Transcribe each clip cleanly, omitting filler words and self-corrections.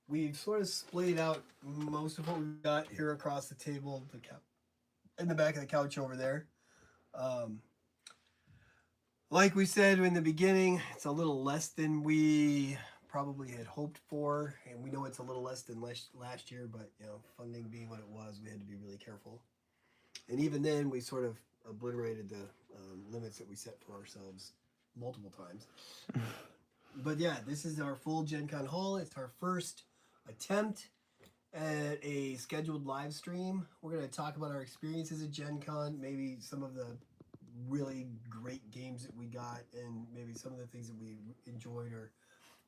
we've sort of splayed out most of what we've got here across the table, in the back of the couch over there. Um, like we said in the beginning, it's a little less than we probably had hoped for, and we know it's a little less than last year. But funding being what it was, we had to be really careful. And even then, we sort of obliterated the limits that we set for ourselves multiple times. But yeah, this is our full Gen Con haul. It's our first attempt at a scheduled live stream. We're going to talk about our experiences at Gen Con, maybe some of the really great games that we got, and maybe some of the things that we enjoyed or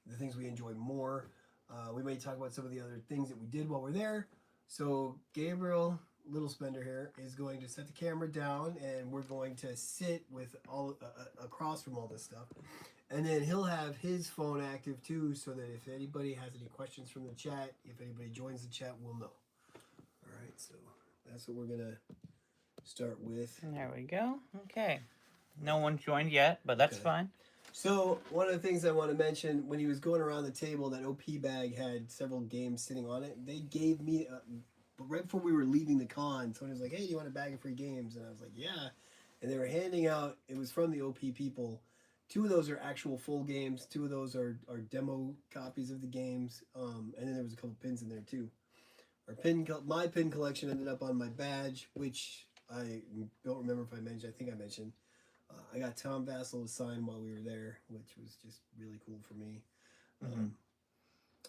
the things we enjoyed more. We may talk about some of the other things that we did while we're there. So Gabriel Little Spender here is going to set the camera down, and we're going to sit with all across from all this stuff, and then he'll have his phone active too, so that if anybody has any questions from the chat, if anybody joins the chat, we'll know. All right, so that's what we're gonna start with. There we go. Okay. No one joined yet, but that's Okay. fine. So one of the things I want to mention, when he was going around the table, that OP bag had several games sitting on it. They gave me, but right before we were leaving the con, someone was like, "Hey, do you want a bag of free games?" And I was like, "Yeah." And they were handing out. It was from the OP people. 2 of those are actual full games. 2 of those are demo copies of the games. And then there was a couple pins in there too. My pin collection ended up on my badge, which I don't remember if I mentioned. I think I mentioned. I got Tom Vassell to sign while we were there, which was just really cool for me. Mm-hmm.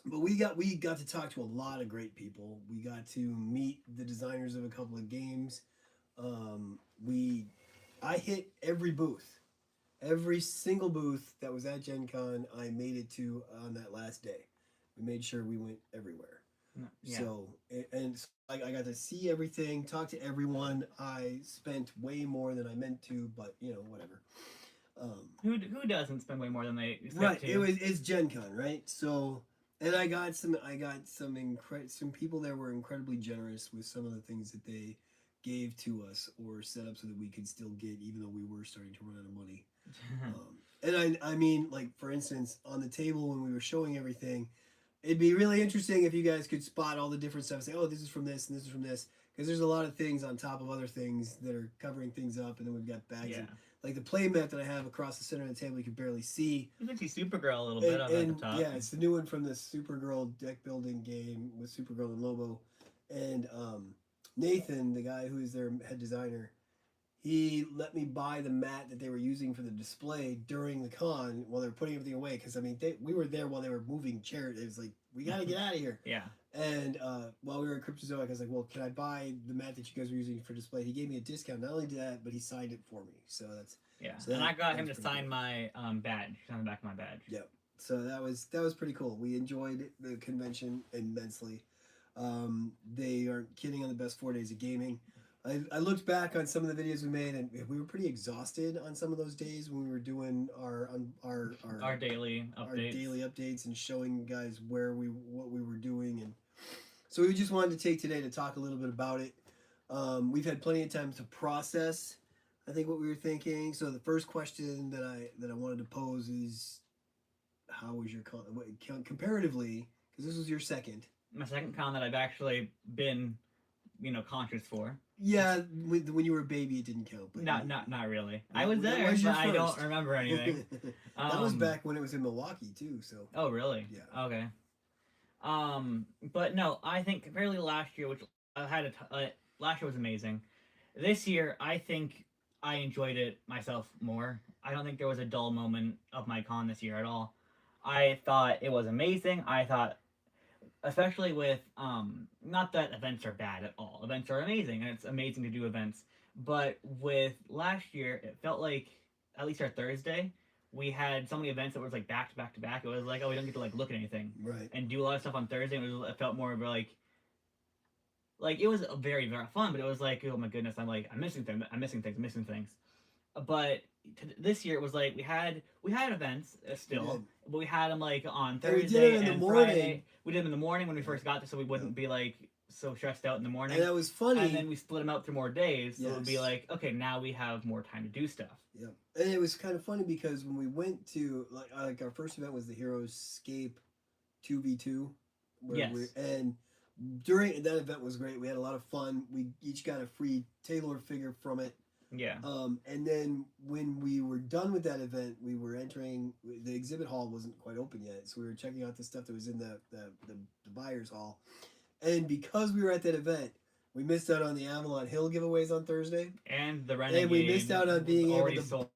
But we got to talk to a lot of great people. We got to meet the designers of a couple of games. I hit every booth, every single booth that was at Gen Con. I made it to on that last day. We made sure we went everywhere. Yeah. So I got to see everything, talk to everyone. I spent way more than I meant to, but whatever. Who doesn't spend way more than they expect Right. to? It's Gen Con, right? So, and I got some people that were incredibly generous with some of the things that they gave to us or set up so that we could still get, even though we were starting to run out of money. And I mean, like for instance, on the table when we were showing everything, it'd be really interesting if you guys could spot all the different stuff. Say, oh, this is from this and this is from this, because there's a lot of things on top of other things that are covering things up, and then we've got bags. Yeah. Like the play mat that I have across the center of the table, you can barely see. You can see Supergirl a little bit up at the top. Yeah, it's the new one from the Supergirl deck building game with Supergirl and Lobo, and Nathan, the guy who is their head designer, he let me buy the mat that they were using for the display during the con while they were putting everything away. Because I mean, we were there while they were moving chairs. It was like, we got to get out of here. Yeah. And while we were at Cryptozoic, I was like, well, can I buy the mat that you guys were using for display? He gave me a discount. Not only did that, but he signed it for me. So that's and I got him to sign my badge on the back of my badge. Yep. So that was pretty cool. We enjoyed the convention immensely. They aren't kidding on the best 4 days of gaming. I looked back on some of the videos we made, and we were pretty exhausted on some of those days when we were doing our daily updates. Our daily updates and showing you guys what we were doing, and so we just wanted to take today to talk a little bit about it. We've had plenty of time to process, I think, what we were thinking. So the first question that I wanted to pose is, how was your con comparatively? Because this was your second. My second con that I've actually been, conscious for. Yeah, when you were a baby, it didn't count. But not really. I was there, but I don't remember anything. That was back when it was in Milwaukee too. So. Oh really? Yeah. Okay. But no, I think comparatively to last year, which I had last year was amazing. This year, I think I enjoyed it myself more. I don't think there was a dull moment of my con this year at all. I thought it was amazing. I thought, especially with not that events are bad at all. Events are amazing, and it's amazing to do events. But with last year, it felt like, at least our Thursday, we had so many events that was like back to back to back. It was like, oh, we don't get to like look at anything, right, and do a lot of stuff on Thursday. It felt more of like it was very very fun, but it was like, oh my goodness, I'm missing things. But this year it was like we had events still, but we had them like on Thursday and Friday. We did them in the morning when we first got there, so we wouldn't be like so stressed out in the morning. And that was funny. And then we split them out through more days, so it would be like, okay, now we have more time to do stuff. Yeah, and it was kind of funny because when we went to like our first event was the Heroes Escape 2v2 Yes. And during that event was great. We had a lot of fun. We each got a free Taylor figure from it. Yeah. And then when we were done with that event, we were entering the exhibit hall wasn't quite open yet, so we were checking out the stuff that was in the buyer's hall. And because we were at that event, we missed out on the Avalon Hill giveaways on Thursday, And the Renegade. and we missed out on being able already to. sold.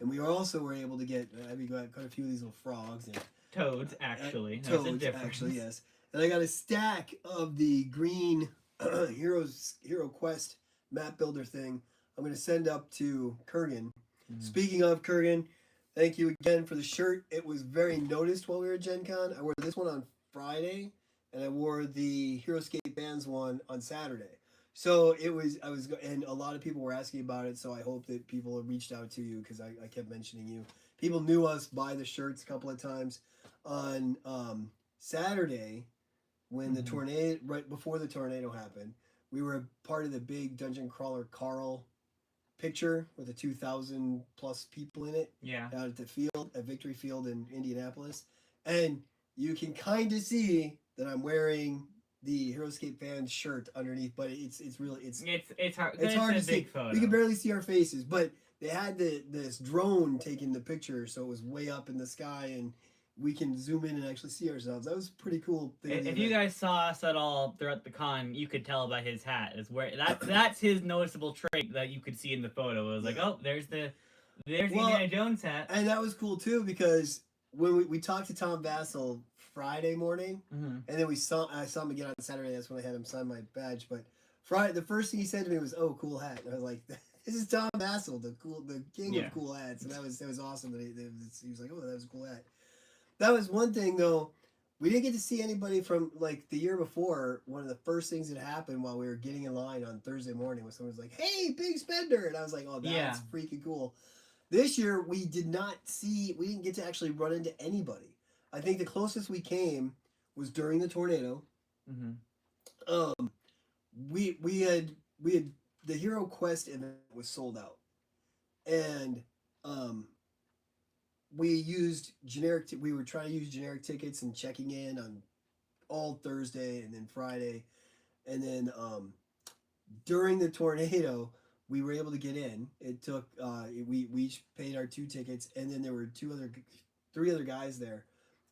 And we also were able to get. We got quite a few of these little frogs and Toads, actually. There's a toads. difference. Actually, yes. And I got a stack of the green Hero Quest map builder thing. I'm going to send up to Kurgan. Mhm. Speaking of Kurgan, thank you again for the shirt. It was very noticed while we were at Gen Con. I wore this one on Friday, and I wore the HeroScape Bands one on Saturday. So and a lot of people were asking about it, so I hope that people have reached out to you because I kept mentioning you. People knew us by the shirts a couple of times. On Saturday, when the tornado, right before the tornado happened, we were part of the big Dungeon Crawler Carl picture with the 2,000 plus people in it. Yeah. Out at the field, at Victory Field in Indianapolis. And you can kind of see that I'm wearing the HeroScape Fans shirt underneath, but it's really it's hard. it's hard a to big see. photo. We can barely see our faces, but they had this drone taking the picture, so it was way up in the sky, and we can zoom in and actually see ourselves. That was a pretty cool thing. If you guys saw us at all throughout the con, you could tell by his hat. Is where that's his noticeable trait that you could see in the photo. It was like, oh, there's the Indiana Jones hat. And that was cool too because when we talked to Tom Vassell Friday morning, and then I saw him again on Saturday. That's when I had him sign my badge. But Friday, the first thing he said to me was, "Oh, cool hat." And I was like, "This is Tom Vassell, the king of cool hats." And that was awesome. That he was like, "Oh, that was a cool hat." That was one thing though. We didn't get to see anybody from like the year before. One of the first things that happened while we were getting in line on Thursday morning was someone was like, "Hey, Big Spender," and I was like, "Oh, that's freaking cool." This year we didn't get to actually run into anybody. I think the closest we came was during the tornado. We had the Hero Quest event was sold out, and we used generic. We were trying to use generic tickets and checking in on all Thursday and then Friday, and then during the tornado we were able to get in. It took we each paid our 2 tickets, and then there were 3 other guys there,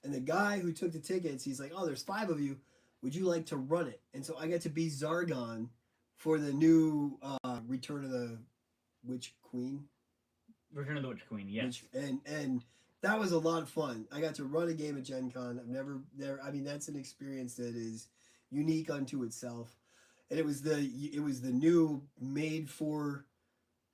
and the guy who took the tickets, he's like, "Oh, there's 5 of you. Would you like to run it?" And so I got to be Zargon for the new Return of the Witch Queen. Return of the Witch Queen, yes. And that was a lot of fun. I got to run a game at Gen Con. I've never there. I mean, that's an experience that is unique unto itself. And it was the new made for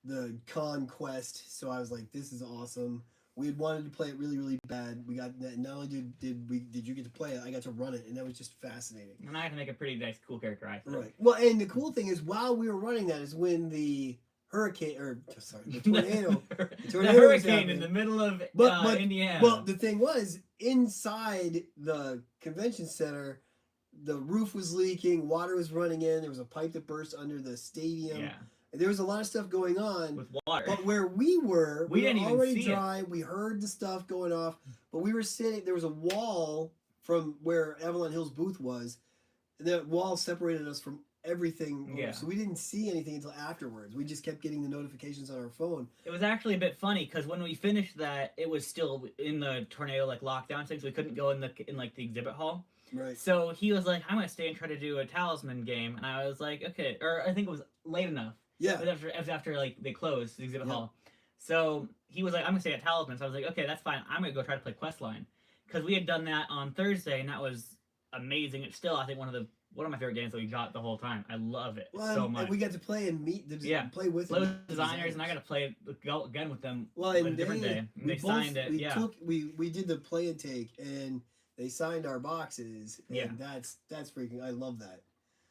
the Conquest. So I was like, this is awesome. We had wanted to play it really, really bad. We got that. Not only did you get to play it, I got to run it, and that was just fascinating. And I had to make a pretty nice, cool character, I think. Right. Well, and the cool thing is, while we were running that, is when the the tornado, the hurricane in the middle of Indiana. Well, the thing was, inside the convention center, the roof was leaking, water was running in. There was a pipe that burst under the stadium. Yeah. There was a lot of stuff going on with water. But where we were didn't already even see dry. It. We heard the stuff going off, but we were sitting. There was a wall from where Avalon Hill's booth was. And that wall separated us from everything. Yeah. So we didn't see anything until afterwards. We just kept getting the notifications on our phone. It was actually a bit funny because when we finished that, it was still in the tornado lockdown thing, so we couldn't go in the exhibit hall. Right. So he was like, "I'm gonna stay and try to do a talisman game," and I was like, "Okay," or I think it was late enough. Yeah. It was after they closed the exhibit hall. So he was like, "I'm gonna stay at Talisman." So I was like, "Okay, that's fine. I'm gonna go try to play Questline," because we had done that on Thursday, and that was amazing. It's still, I think, one of my favorite games that we got the whole time. I love it so much. And we got to play and play with designers, and I got to play again with them. Well, a different day. And they signed it. We did the play and take, and they signed our boxes. And that's freaking. I love that.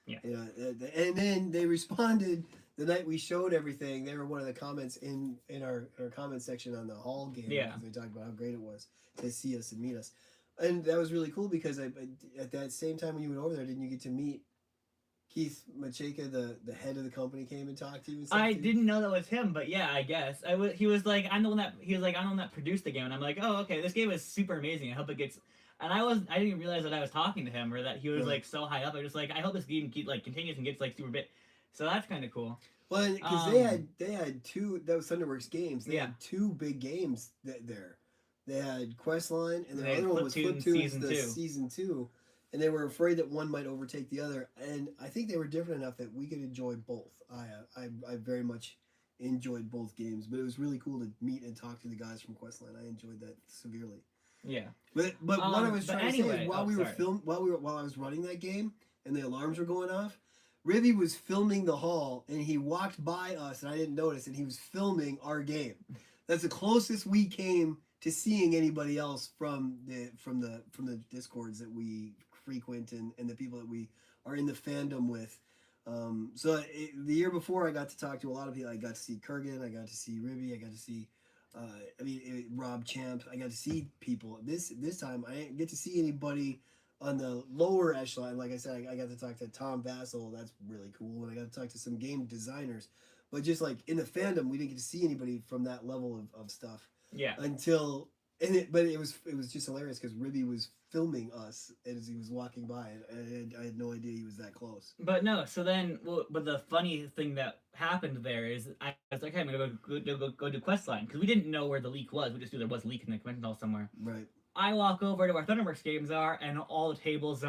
Yeah. You know, and then they responded the night we showed everything. They were one of the comments in our comment section on the hall game. Yeah. They talked about how great it was to see us and meet us. And that was really cool because at that same time when you went over there, didn't you get to meet Keith Macheka, the head of the company, came and talked to you and stuff? I too? didn't know that was him, but yeah, I guess He was like, I'm the one that I'm the one that produced the game, and I'm like, oh, okay, this game is super amazing. I hope it gets. And I didn't realize that I was talking to him or that he was Right. like so high up. I was like, I hope this game continues and gets like super big. So that's kind of cool. Well, because they had two. That was Thunderworks Games. They Yeah. had two big games there. They had Questline, and the They had other one was Splatoon Splatoon Season 2. Season 2. And they were afraid that one might overtake the other. And I think they were different enough that we could enjoy both. I very much enjoyed both games, but it was really cool to meet and talk to the guys from Questline. I enjoyed that severely. Yeah. But what I was trying to say is while while I was running that game and the alarms were going off, Ribby was filming the hall and he walked by us and I didn't notice and he was filming our game. That's the closest we came to seeing anybody else from the discords that we frequent and the people that we are in the fandom with. The year before I got to talk to a lot of people. I got to see Kurgan, I got to see Ribby, I got to see Rob Champ. I got to see people. This time I didn't get to see anybody on the lower echelon. Like I said, I got to talk to Tom Vassell. That's really cool. And I got to talk to some game designers. But just like in the fandom, we didn't get to see anybody from that level of stuff. Yeah. But it was just hilarious because Ribby was filming us as he was walking by, and I had no idea he was that close. But no, so then, but the funny thing that happened there is I was like, hey, I'm gonna go do Questline because we didn't know where the leak was. We just knew there was a leak in the convention hall somewhere. Right. I walk over to where Thunderworks games are, and all the tables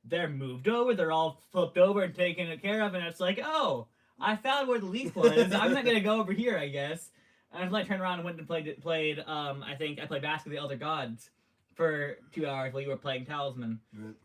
they're moved over, they're all flipped over and taken care of, and it's like, oh, I found where the leak was. I'm not gonna go over here, I guess. And I turned around and went and played. I think I played Mask of the Elder Gods for 2 hours while you were playing Talisman. Right.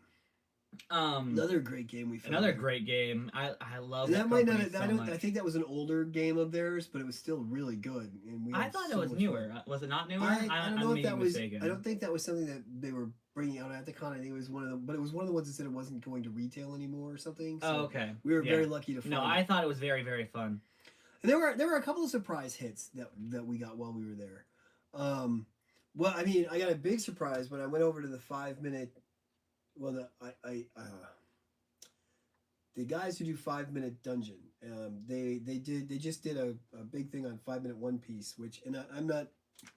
Another great game we found. Another great game. I love that. Might not. I think that was an older game of theirs, but it was still really good. And I thought it was newer. Was it not newer? I don't know if that was. I don't think that was something that they were bringing out at the con. I think it was one of them, but it was one of the ones that said it wasn't going to retail anymore or something. So okay. We were very lucky to find. No, I thought it was very, very fun. And there were a couple of surprise hits that we got while we were there. Well, I mean, I got a big surprise when I went over to the 5-minute. Well, the guys who do 5-minute dungeon, they just did a big thing on 5-minute One Piece, which I'm not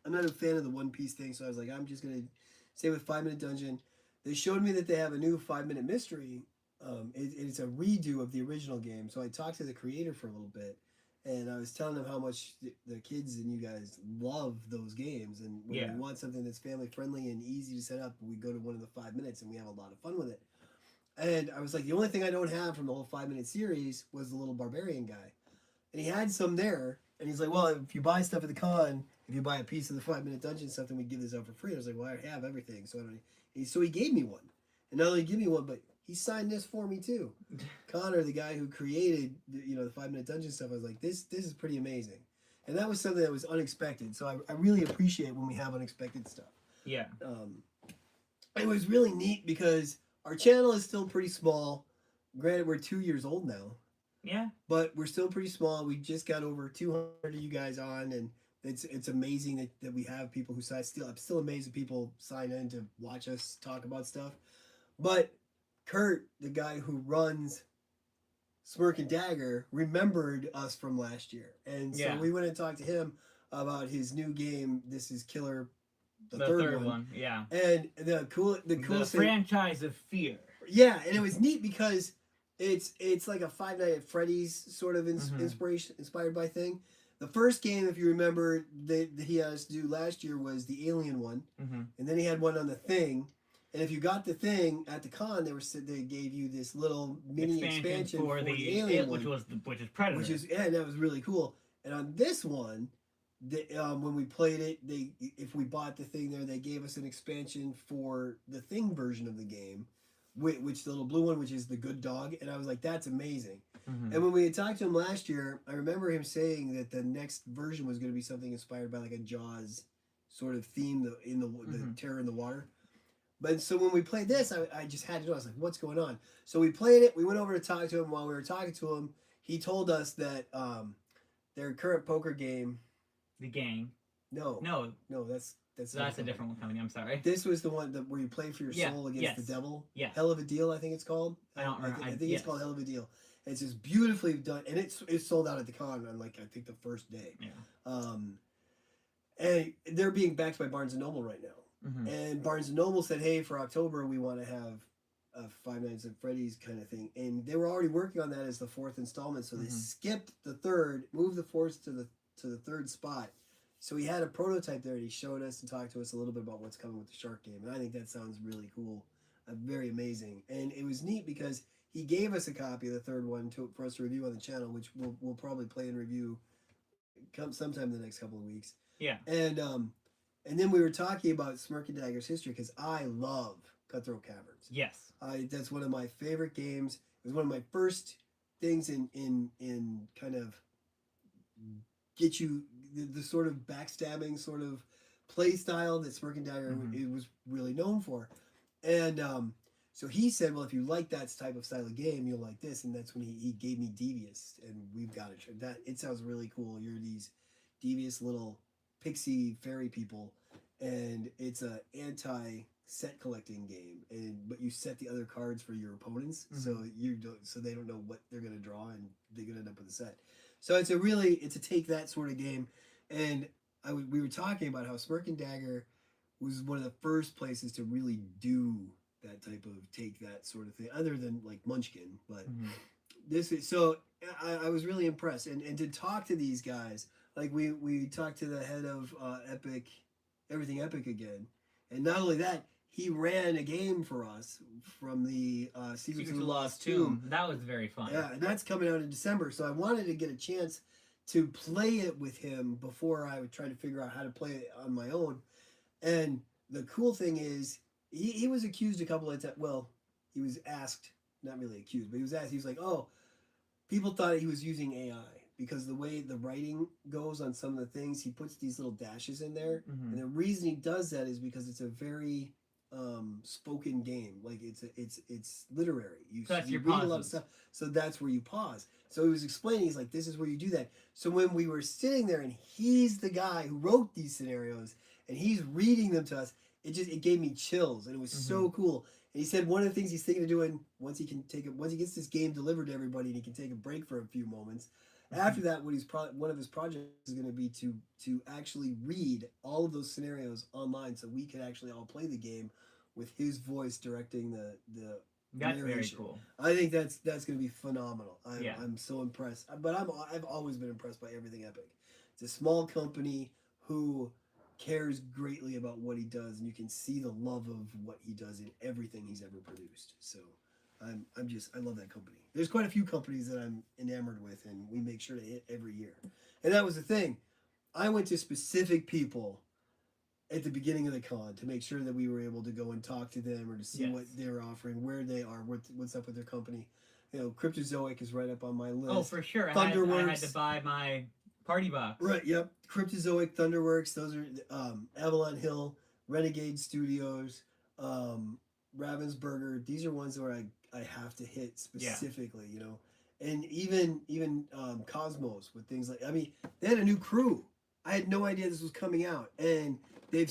a fan of the One Piece thing, so I was like, I'm just gonna stay with 5-minute dungeon. They showed me that they have a new 5-minute mystery. It's a redo of the original game, so I talked to the creator for a little bit. And I was telling them how much the kids and you guys love those games. And when we want something that's family friendly and easy to set up, we go to one of the 5 minutes and we have a lot of fun with it. And I was like, the only thing I don't have from the whole 5-minute series was the little barbarian guy. And he had some there. And he's like, well, if you buy stuff at the con, if you buy a piece of the 5-minute dungeon stuff, then we give this out for free. I was like, well, I have everything. So he gave me one. And not only give me one, but he signed this for me too. Connor, the guy who created the 5-minute dungeon stuff, I was like, this is pretty amazing. And that was something that was unexpected. So I really appreciate when we have unexpected stuff. Yeah. It was really neat because our channel is still pretty small. Granted, we're 2 years old now. Yeah. But we're still pretty small. We just got over 200 of you guys on, and it's amazing that we have people who sign. I'm still amazed that people sign in to watch us talk about stuff. But Kurt, the guy who runs Smirk and Dagger, remembered us from last year. And so we went and talked to him about his new game. This is Killer, the third one. Yeah. And the coolest thing, franchise of fear. Yeah, and it was neat because it's like a Five Nights at Freddy's sort of inspired by thing. The first game, if you remember, that he had us do last year was the Alien one. And then he had one on the Thing. And if you got the Thing at the con, they gave you this little mini expansion for the Alien one, which is Predator. And that was really cool. And on this one, when we played it, if we bought the Thing there, they gave us an expansion for the Thing version of the game, which the little blue one, which is the good dog. And I was like, that's amazing. And when we had talked to him last year, I remember him saying that the next version was going to be something inspired by like a Jaws sort of theme, the terror in the water. But so when we played this, I just had to know. I was like, what's going on? So we played it. We went over to talk to him. While we were talking to him, he told us that their current poker game... The Gang. No, that's That's So that's a another different one coming. I'm sorry. This was the one that where you play for your Yeah, soul against yes. the devil. Yes. Hell of a Deal, I think it's called. I don't remember. I think it's yes. called Hell of a Deal. It's just beautifully done, and it's sold out at the con on like I think the first day. Yeah. And they're being backed by Barnes and Noble right now. Mm-hmm. And Barnes and Noble said, "Hey, for October, we want to have a Five Nights at Freddy's kind of thing." And they were already working on that as the fourth installment, so they skipped the third, moved the fourth to the third spot. So he had a prototype there, and he showed us and talked to us a little bit about what's coming with the shark game. And I think that sounds really cool, very amazing. And it was neat because he gave us a copy of the third one for us to review on the channel, which we'll probably play and review sometime in the next couple of weeks. Yeah. And then we were talking about Smirk and Dagger's history because I love Cutthroat Caverns. Yes. That's one of my favorite games. It was one of my first things in kind of get you the sort of backstabbing sort of play style that Smirk and Dagger it was really known for. And so he said, well, if you like that type of style of game, you'll like this. And that's when he gave me Devious, and we've got it. That it sounds really cool. You're these devious little pixie fairy people, and it's a anti-set collecting game, but you set the other cards for your opponents, so they don't know what they're gonna draw, and they're gonna end up with a set. So it's a take that sort of game, and we were talking about how Smirk and Dagger was one of the first places to really do that type of take that sort of thing, other than like Munchkin, but this is so I was really impressed, and to talk to these guys. Like we talked to the head of Epic, Everything Epic again, and not only that, he ran a game for us from the Secrets of the Lost Tomb. That was very fun. Yeah, and that's coming out in December. So I wanted to get a chance to play it with him before I would try to figure out how to play it on my own. And the cool thing is, he was accused a couple of times. Well, he was asked, not really accused, but he was asked. He was like, "Oh, people thought he was using AI." Because the way the writing goes on some of the things, he puts these little dashes in there, and the reason he does that is because it's a very spoken game. Like it's literary. You read a lot of stuff, so that's where you pause. So he was explaining. He's like, "This is where you do that." So when we were sitting there, and he's the guy who wrote these scenarios, and he's reading them to us, it gave me chills, and it was so cool. And he said one of the things he's thinking of doing once he gets this game delivered to everybody, and he can take a break for a few moments. After that, one of his projects is going to be to actually read all of those scenarios online, so we can actually all play the game with his voice directing the That's narration. very cool. I think that's going to be phenomenal. I'm so impressed. But I've always been impressed by Everything Epic. It's a small company who cares greatly about what he does, and you can see the love of what he does in everything he's ever produced. So I love that company. There's quite a few companies that I'm enamored with, and we make sure to hit every year. And that was the thing. I went to specific people at the beginning of the con to make sure that we were able to go and talk to them or to see what they're offering, where they are, what's up with their company. You know, Cryptozoic is right up on my list. Oh, for sure. Thunderworks. I had to buy my party box. Right, yep. Cryptozoic, Thunderworks, those are Avalon Hill, Renegade Studios, Ravensburger. These are ones where I have to hit specifically, you know. And even Cosmos with things like, I mean, they had a new crew. I had no idea this was coming out, and they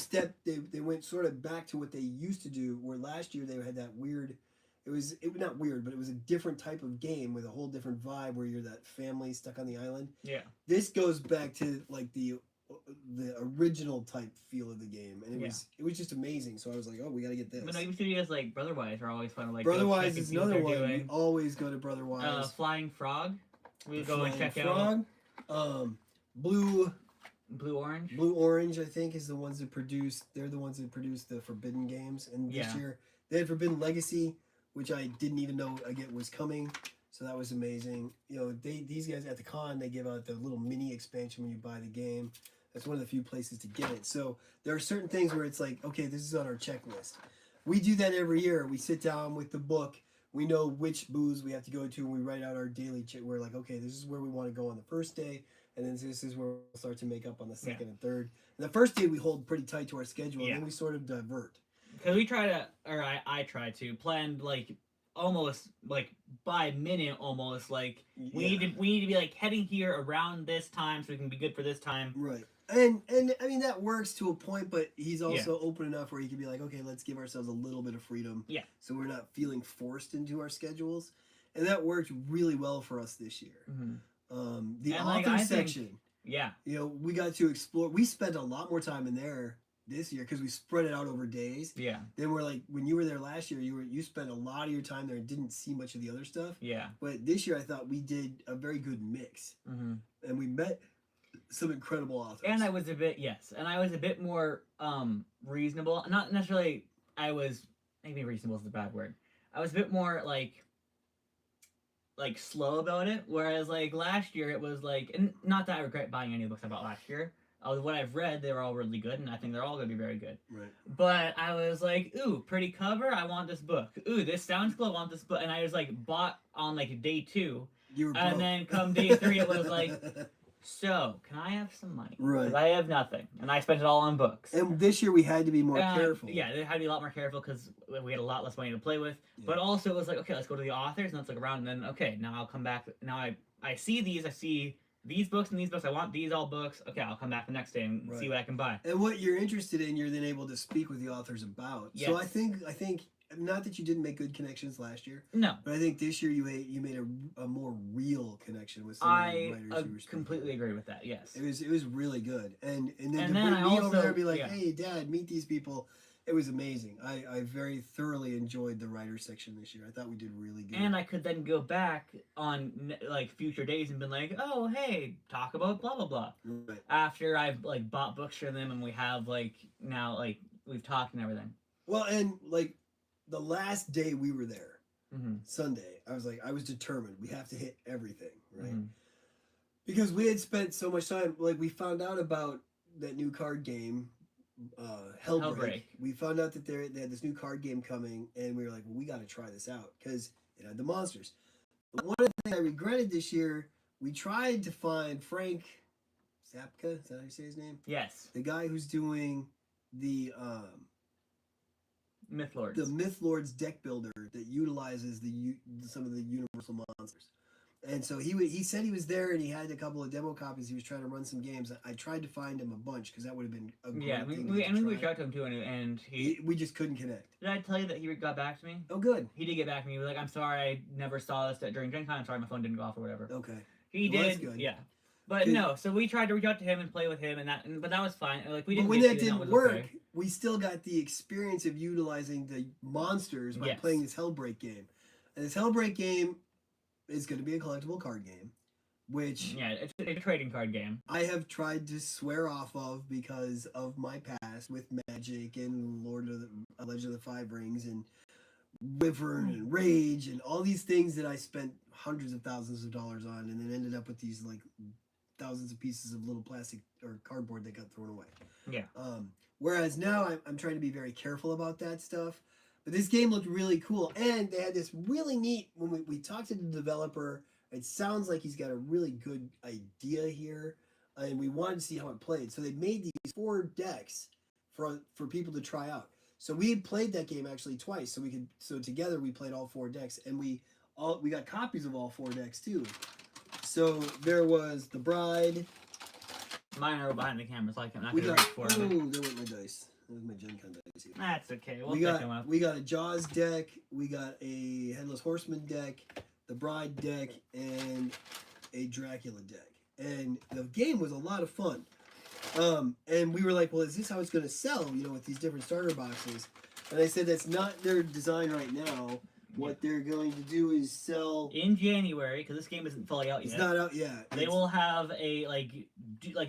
went sort of back to what they used to do, where last year they had that weird, it was not weird, but it was a different type of game with a whole different vibe where you're that family stuck on the island. Yeah. This goes back to like the original type feel of the game, and it was just amazing. So I was like, oh, we got to get this. But no, even studios like Brotherwise are always fun to like. Brotherwise is another one. We always go to Brotherwise. Flying Frog. We go and check out. Blue Orange. Blue Orange, I think, is the ones that produce. They're the ones that produce the Forbidden games, and this year they had Forbidden Legacy, which I didn't even know was coming. So that was amazing. You know, these guys at the con, they give out the little mini expansion when you buy the game. That's one of the few places to get it. So there are certain things where it's like, okay, this is on our checklist. We do that every year. We sit down with the book. We know which booths we have to go to, and we write out our daily check. We're like, okay, this is where we want to go on the first day, and then this is where we'll start to make up on the second and third. And the first day we hold pretty tight to our schedule, and then we sort of divert. Because we try to, or I try to plan like almost like by minute, almost like we need to be like heading here around this time so we can be good for this time. Right. And I mean that works to a point, but he's also open enough where he can be like, okay, let's give ourselves a little bit of freedom. Yeah. So we're not feeling forced into our schedules, and that worked really well for us this year. The And, author I section, think, yeah, you know, we got to explore. We spent a lot more time in there this year because we spread it out over days. yeah, Then we're like, when you were there last year, you spent a lot of your time there and didn't see much of the other stuff. yeah. But this year, I thought we did a very good mix, and we met some incredible authors. And I was a bit more reasonable. Not necessarily. Maybe reasonable is the bad word. I was a bit more like slow about it. Whereas like last year, it was like, and not that I regret buying any of the books I bought last year. What I've read, they were all really good, and I think they're all going to be very good. Right. But I was like, ooh, pretty cover, I want this book. Ooh, this sounds cool, I want this book. And I was like, bought on like day 2. You were broke. And then come day 3, it was like, so, can I have some money? Right. 'Cause I have nothing, and I spent it all on books. And this year we had to be more careful. Yeah, they had to be a lot more careful because we had a lot less money to play with. Yeah. But also, it was like, okay, let's go to the authors, and let's look around, and then, okay, now I'll come back. Now I see these books and these books. I want these all books. Okay, I'll come back the next day and see what I can buy. And what you're interested in, you're then able to speak with the authors about. Yes. So I think not that you didn't make good connections last year, No, but I think this year you made a more real connection with some of the writers you were speaking completely with. agree with that. Yes. It was really good, and then to And bring then me I over there and be also- like, yeah. hey, Dad, meet these people. It was amazing. I very thoroughly enjoyed the writer section this year. I thought we did really good. And I could then go back on like future days and been like, oh hey, talk about blah blah blah. Right. After I've like bought books for them and we have like now like we've talked and everything. Well, and like the last day we were there, Mm-hmm. Sunday, I was determined we have to hit everything, right? Mm-hmm. Because we had spent so much time. Like we found out about that new card game, Hellbreak. We found out that they had this new card game coming, and we were like, well, we got to try this out because it had the monsters. But one of the things I regretted this year, we tried to find Frank Zapka. Is that how you say his name? Yes. The guy who's doing the Mythlords. the Mythlords deck builder that utilizes some of the Universal monsters. And so he said he was there and he had a couple of demo copies. He was trying to run some games. I tried to find him a bunch because that would have been a great Yeah, thing we to reached try. out to him too, and We just couldn't connect. did I tell you that he got back to me? Oh, good. He did get back to me. He was like, I'm sorry, I never saw this during Gen Con. I'm sorry, my phone didn't go off or whatever. Okay. He Well, that's did, good. yeah. But Good. no, so we tried to reach out to him and play with him, but that was fine. Like we didn't. But when get that to, and didn't was work, okay. we still got the experience of utilizing the monsters by Yes. playing this Hellbreak game. And this Hellbreak game is going to be a collectible card game, which Yeah, it's a trading card game. I have tried to swear off of because of my past with Magic and Legend of the Five Rings and Wyvern and Rage and all these things that I spent hundreds of thousands of dollars on and then ended up with these like thousands of pieces of little plastic or cardboard that got thrown away. Yeah. Whereas now I'm trying to be very careful about that stuff. But this game looked really cool. And they had this really neat, when we talked to the developer, it sounds like he's got a really good idea here. And we wanted to see how it played. So they made these 4 decks for people to try out. So we had played that game actually twice. So together we played all 4 decks. And we got copies of all 4 decks too. So there was the Bride. Mine are behind the camera, so I'm not We gonna got, reach for oh, them. there went my dice. That was my Gen Con dice here. That's okay. We'll we pick them up. got a Jaws deck, we got a Headless Horseman deck, the Bride deck, and a Dracula deck. And the game was a lot of fun. And we were like, well, is this how it's going to sell, with these different starter boxes? And I said that's not their design right now. What they're going to do is sell. In January, because this game isn't fully out It's yet. not out yet. They will have a like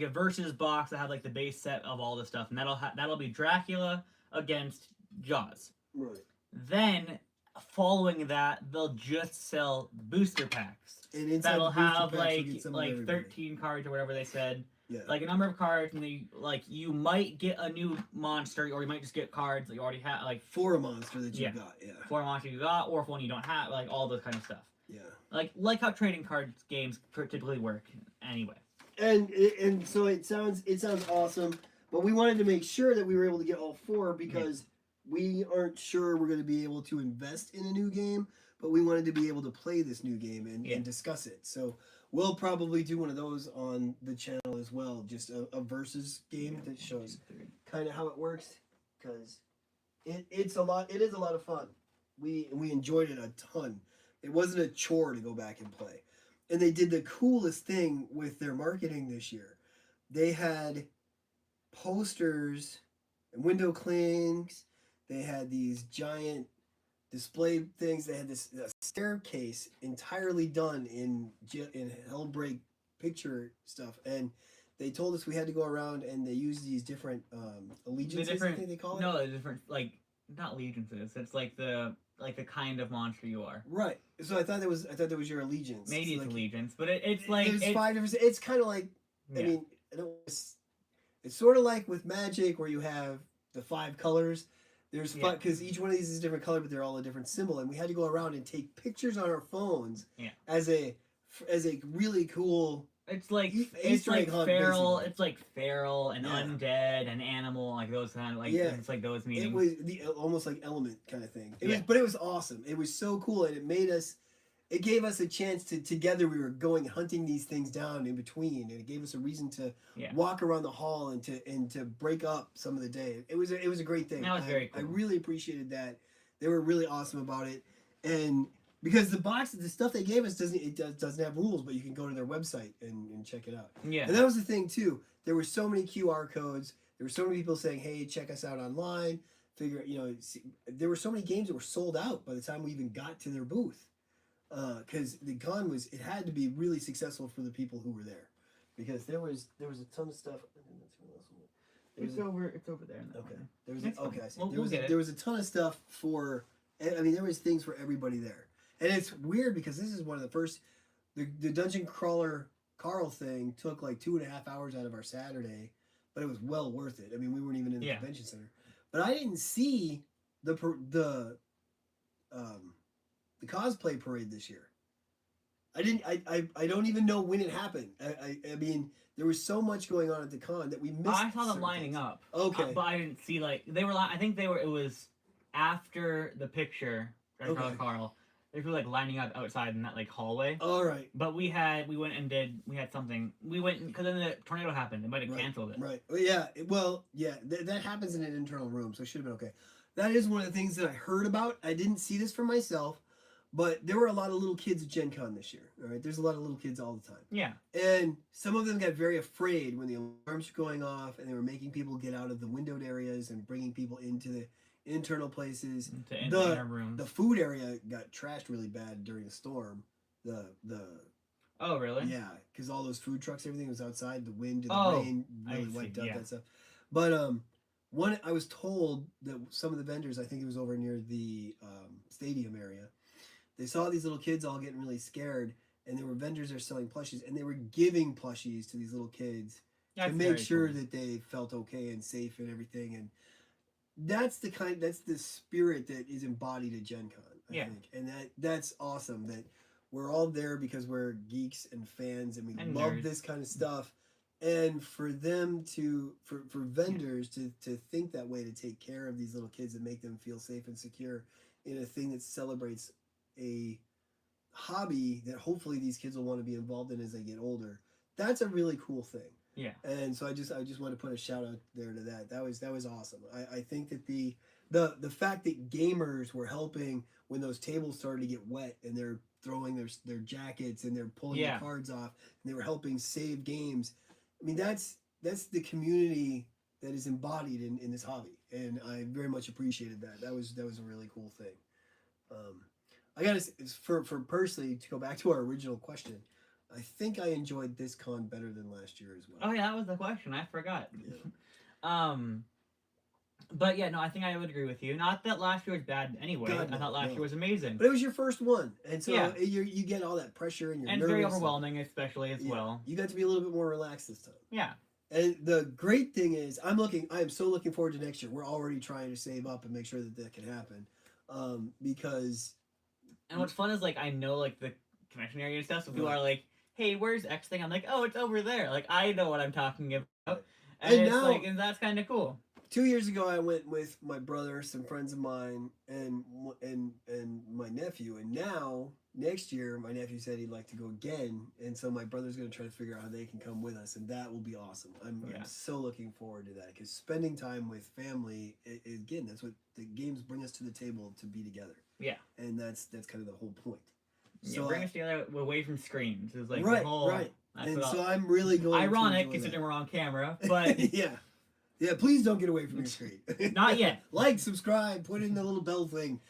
a versus box that have like the base set of all the stuff, and that'll be Dracula against Jaws. Right. Then, following that, they'll just sell booster packs. And inside That'll the booster have packs, you'll get some of everybody. 13 cards or whatever they said. Yeah. Like a number of cards, and you might get a new monster, or you might just get cards that you already have, like For a monster that you Yeah. got, yeah. for a monster you got, or for one you don't have, like all those kind of stuff. Yeah. Like how trading cards games typically work. Anyway. And so it sounds awesome, but we wanted to make sure that we were able to get all 4 because we aren't sure we're going to be able to invest in a new game, but we wanted to be able to play this new game Yeah. and discuss it. So we'll probably do one of those on the channel as well, just a versus game that shows kind of how it works, because it's a lot. It is a lot of fun. We enjoyed it a ton. It wasn't a chore to go back and play, and they did the coolest thing with their marketing this year. They had posters and window clings. They had these giant display things. They had this staircase entirely done in Hellbreak picture stuff, and they told us we had to go around and they used these different allegiances. I think they call it. No, the different like not allegiances. It's like the kind of monster you are. Right. So I thought that was your allegiance. Maybe it's like, allegiance, but it's like there's 5 different. It's kind of like yeah. I mean, it's sort of like with Magic where you have the 5 colors. There's because each one of these is a different color, but they're all a different symbol, and we had to go around and take pictures on our phones. Yeah. As a really cool. It's like Easter egg hunt, feral. basically. It's like feral and undead and animal, like those kind of like it's like those meanings. It was almost like Element kind of thing. It Yeah. was, but it was awesome. It was so cool, and it made us. It gave us a chance to together. We were going hunting these things down in between, and it gave us a reason to walk around the hall and to break up some of the day. It was a great thing. That was very cool. I really appreciated that. They were really awesome about it, and because the stuff they gave us doesn't have rules, but you can go to their website and check it out. Yeah. And that was the thing too. There were so many QR codes. There were so many people saying, "Hey, check us out online." There were so many games that were sold out by the time we even got to their booth. Because the con it had to be really successful for the people who were there, because there was a ton of stuff. It's over there. In that Okay. corner. I see. We'll get it. There was a ton of stuff for. I mean, there was things for everybody there, and it's weird because this is one of the first. The Dungeon Crawler Carl thing took like 2.5 hours out of our Saturday, but it was well worth it. I mean, we weren't even in the convention center, but I didn't see the cosplay parade this year. I don't even know when it happened. I mean, there was so much going on at the con that we missed. I saw them lining up. Okay. But I didn't see they were. I think they were. It was after the picture. Okay. Carl. They were like lining up outside in that like hallway. All right. But we had something. We went because then the tornado happened. It might have canceled it. Right. Yeah. That happens in an internal room, so it should have been okay. That is one of the things that I heard about. I didn't see this for myself, but there were a lot of little kids at Gen Con this year. All right. There's a lot of little kids all the time. Yeah. And some of them got very afraid when the alarms were going off, and they were making people get out of the windowed areas and bringing people into the internal places. To inner rooms. The food area got trashed really bad during the storm. Oh really? Yeah, because all those food trucks, everything was outside. The wind and the rain really wiped out that stuff. But I was told that some of the vendors, I think it was over near the stadium area, they saw these little kids all getting really scared, and there were vendors that are selling plushies, and they were giving plushies to these little kids to make sure that they felt okay and safe and everything. And that's the spirit that is embodied at Gen Con, I think. And that's awesome that we're all there because we're geeks and fans and we love nerds. this kind of stuff. And for them for vendors to think that way, to take care of these little kids and make them feel safe and secure in a thing that celebrates a hobby that hopefully these kids will want to be involved in as they get older. That's a really cool thing. Yeah. And so I just want to put a shout out there to that. That was awesome. I think that the fact that gamers were helping when those tables started to get wet and they're throwing their jackets and they're pulling the cards off and they were helping save games. I mean, that's the community that is embodied in this hobby, and I very much appreciated that. That was a really cool thing. I gotta say, for personally, to go back to our original question, I think I enjoyed this con better than last year as well. Oh yeah, that was the question. I forgot. Yeah. But yeah, no, I think I would agree with you. Not that last year was bad anyway. God, I thought last year was amazing. But it was your first one, and so you get all that pressure and you're and nervous. very overwhelming, especially as well. You got to be a little bit more relaxed this time. Yeah. And the great thing is, I am so looking forward to next year. We're already trying to save up and make sure that can happen, because. And what's fun is I know the convention area and stuff. So people are like, "Hey, where's X thing?" I'm like, "Oh, it's over there." I know what I'm talking about, and it's now, and that's kind of cool. 2 years ago, I went with my brother, some friends of mine, and my nephew. And now next year, my nephew said he'd like to go again, and so my brother's going to try to figure out how they can come with us, and that will be awesome. Yeah. I'm so looking forward to that because spending time with family, again, that's what the games bring us to the table to be together. Yeah. And that's kind of the whole point. Yeah, bring us together away from screens. It's like right, the whole, right. And what so I'm really going. ironic to considering that. we're on camera, but yeah. Yeah, please don't get away from your screen. Not yet. Like, subscribe, put in the little bell thing.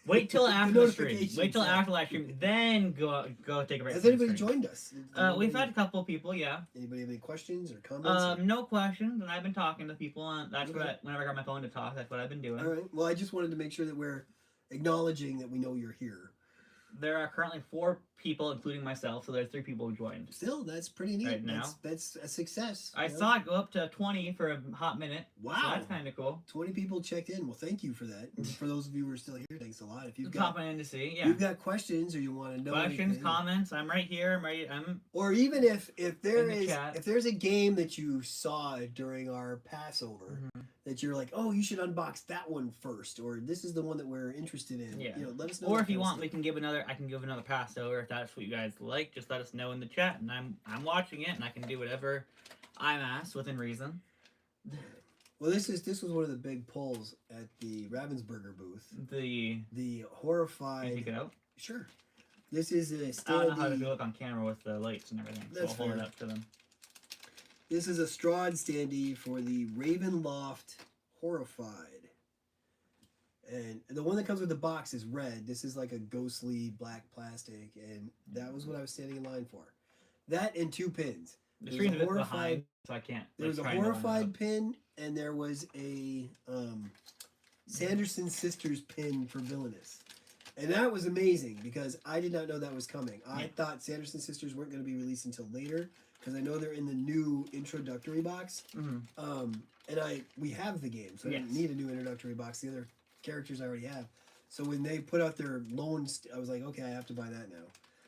wait till after the stream. notifications, Wait till yeah. after the live stream, then go take a break. Has from the anybody screen. joined us? We've had a couple of people, yeah. Anybody have any questions or comments? No questions, and I've been talking to people. That's Okay. what whenever I got my phone to talk, that's what I've been doing. All right. Well, I just wanted to make sure that we're acknowledging that we know you're here. There are currently 4 people, including myself, so there's 3 people who joined. Still, that's pretty neat. Right now? That's a success. I you know? saw it go up to 20 for a hot minute. Wow. So that's kind of cool. 20 people checked in. Well, thank you for that. And for those of you who are still here, thanks a lot. If you've got Confident to see, yeah. you've got questions or you want to know Questions, anything, comments. I'm right here. I'm or even if there in the is chat. if there's a game that you saw during our Passover that you're like, oh, you should unbox that one first, or this is the one that we're interested in. Yeah. You know, let us know. Or that if you kind of want, stuff. I can give another Passover if that's what you guys like. Just let us know in the chat, and I'm watching it, and I can do whatever I'm asked within reason. Well, this was one of the big polls at the Ravensburger booth. The The you horrified. take it out. Sure. This is a I don't know how to standee. look on camera with the lights and everything, so That's I'll hold it fair. up to them. This is a Strahd standee for the Ravenloft Horrified. And the one that comes with the box is red. This is like a ghostly black plastic, and that was what I was standing in line for. That and 2 pins. The There's screen's a a bit horrified- behind, so I can't. There was a try and line it horrified up. pin, and there was a Sanderson Sisters pin for Villainous. And that was amazing because I did not know that was coming. I Yeah. thought Sanderson Sisters weren't going to be released until later because I know they're in the new introductory box. Mhm. And we have the game, so I didn't Yes. need a new introductory box. The other characters I already have. So when they put out their loans, I was like, okay, I have to buy that now.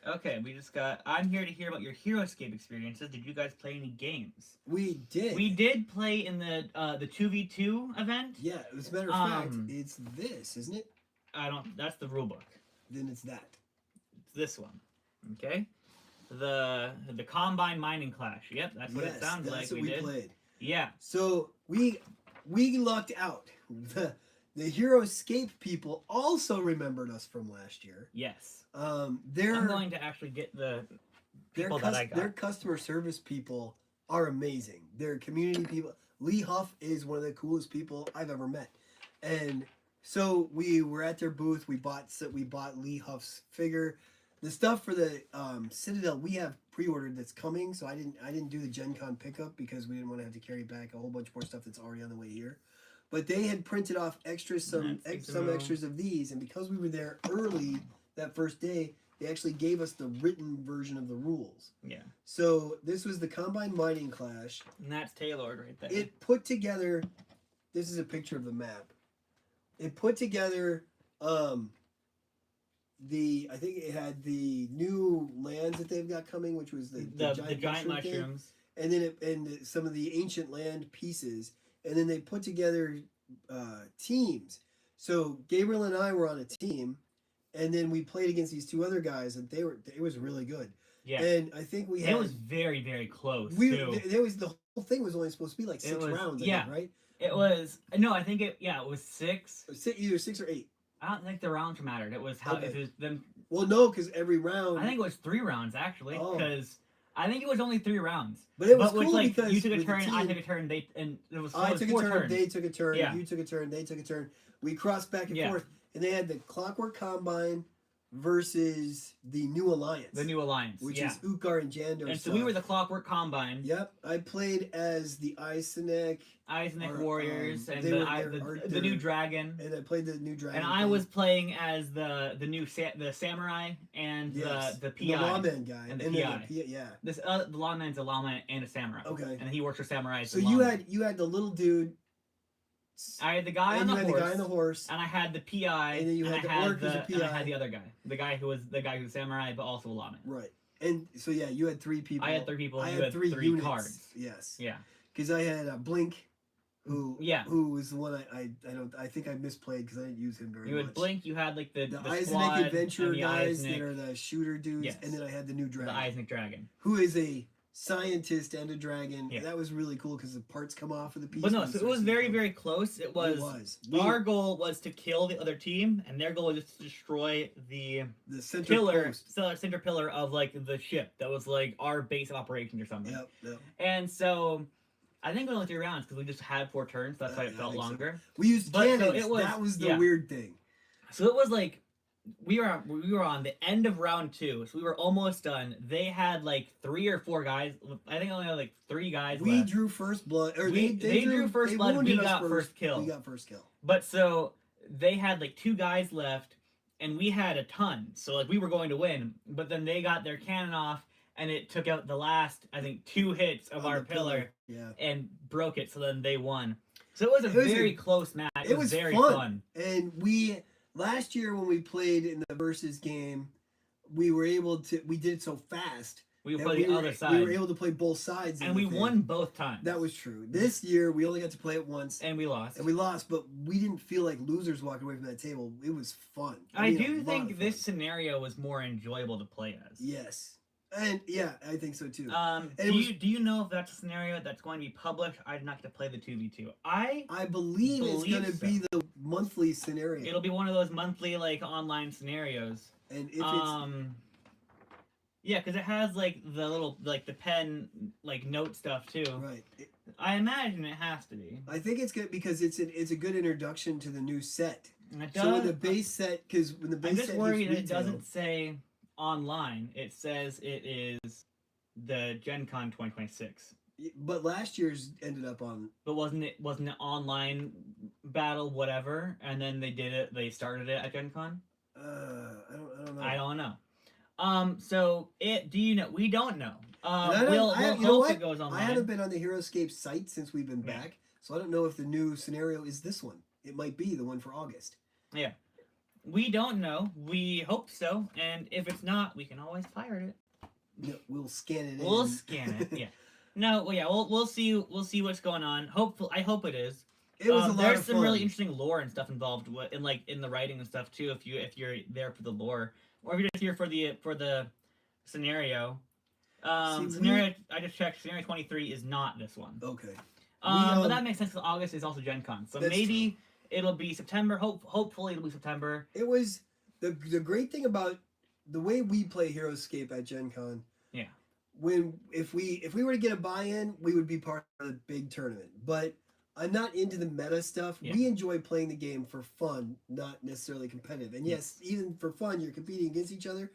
Okay, we just got. I'm here to hear about your Hero Escape experiences. Did you guys play any games? We did. We did play in the 2v2 event. Yeah, as a matter of fact, Um, it's this, isn't it? I don't. That's the rule book. Then it's that. It's this one. Okay. The Combine Mining Clash. Yep, that's what it sounds like. That's what We we did. played. Yeah. So we lucked out. The Hero Escape people also remembered us from last year. Yes. Their I'm going to actually get the people that I got. their customer service people are amazing. Their community people. Lee Huff is one of the coolest people I've ever met, and so we were at their booth. We bought Lee Huff's figure. The stuff for the Citadel we have pre-ordered that's coming. So I didn't do the Gen Con pickup because we didn't want to have to carry back a whole bunch more stuff that's already on the way here. But they had printed off some extras of these, and because we were there early that first day, they actually gave us the written version of the rules. Yeah. So this was the Combine Mining Clash. And that's tailored right there. It put together. This is a picture of the map. It put together. I think it had the new lands that they've got coming, which was the giant mushroom thing. mushrooms. And then some of the ancient land pieces, and then they put together teams. So Gabriel and I were on a team, and then we played against these 2 other guys, and it was really good. Yeah. And I think we had It was very, very close too. the whole thing was only supposed to be like 6 was- rounds. I yeah. think, right? It was no, I think it was 6. Either 6 or 8. I don't think the rounds mattered. It was how Okay. if it was them. Well, no, because every round. I think it was 3 rounds actually, Oh. because I think it was only 3 rounds. but it was But which cool like because you took a with the turn, I team- took a turn, and it was. I it was took a 4 turn, turns. they took a turn, Yeah. you took a turn, they took a turn. We crossed back and Yeah. forth, and they had the Clockwork Combine versus the New Alliance, The New Alliance, which yeah. is Ukkar and Jandor. And so we were the Clockwork Combine, Yep, I played as the Eisenek, Eisenek Or, Warriors, and they the, were I, their- the new dragon. and I played the New Dragon. And I thing. was playing as the new the samurai and Yes, the the PI. lawman guy, and the then PI. yeah. This the lawman's a lawman and a samurai. Okay. And he works for samurai. as So a you lawman. had the little dude, I had the guy on and the you had horse. the guy on the horse. And I had the PI, And then you and had I the orc as a and I PI. had the other guy, the guy who was samurai, but also a lawman. Right, and so yeah, you had 3 people. I had 3 people. I You had 3 3 units. cards. Yes. Yeah. Because I had Blink, who was the one I think I misplayed because I didn't use him very You much. had Blink. You had like the Eisnick squad Adventure and the guys Eisnick, that are the shooter dudes, Yes. and then I had the new the dragon, Eisnick Dragon. who is a scientist and a dragon. Yeah. That was really cool because the parts come off of the piece. But no, when so you it was start very, seeing very close. It was. was. Our goal was to kill the other team, and their goal was just to destroy the the center pillar, post. center pillar of like the ship that was like our base of operations or something. Yep. And so, I think we only 3 rounds because we just had 4 turns. That's why Yeah, it I felt think so. longer. We used But, so cannons. it was- that was the yeah. weird thing. So it was like we were on the end of round 2, so we were almost done. They had like 3 or 4 guys. I think I only had like 3 guys We left. drew first blood. Or They drew first they blood, wounded we us got first kill. We got first kill. But so they had like 2 guys left, and we had a ton. So like we were going to win, but then they got their cannon off, and it took out the last I think 2 hits of On our the pillar Yeah. and broke it. So then they won. So it was a It was very close match. It was very fun. fun. And last year when we played in the versus game, we did it so fast. We that played the other side, We were able to play both sides. of and the we thing. won both times. That was true. This year we only got to play it once. and we lost. And we lost, but we didn't feel like losers walking away from that table. It was fun. I mean, a do lot think of this fun. scenario was more enjoyable to play as. Yes. And yeah, I think so too. Do you know if that's a scenario that's going to be published? I did not get to play the 2v2. I I believe it's believe going to so. be the monthly scenario. It'll be one of those monthly like online scenarios. And if Yeah, because it has like the little like the pen like note stuff too. it's right, I imagine it has to be. I think it's good because it's a good introduction to the new set. And it So when does- the base set, because when the base I'm just set worried that hits it retail, doesn't say online. It says it is the Gen Con 2026. but last year's ended up on. But wasn't it online battle whatever? And then they started it at Gen Con? I don't know. I don't know. So do you know? We don't know. And We'll you know hope what? it goes I online. haven't been on the HeroScape site since we've been Yeah. back, so I don't know if the new scenario is this one. It might be the one for August. We don't know. We hope so. And if it's not, we can always pirate it. No, we'll scan it We'll in. scan it. Yeah. No. Well, yeah. We'll see. We'll see what's going on. I hope it is. It was a lot There's of some fun. really interesting lore and stuff involved in the writing and stuff too. If you're there for the lore, or if you're just here for the scenario. Scenario. I just checked. Scenario 23 is not this one. Okay. But that makes sense because August is also Gen Con, so That's maybe it'll be September. Hopefully it'll be September. It was the great thing about the way we play HeroScape at Gen Con. Yeah. If we were to get a buy-in, we would be part of the big tournament. But I'm not into the meta stuff. Yeah. We enjoy playing the game for fun, not necessarily competitive. And yes, even for fun, you're competing against each other.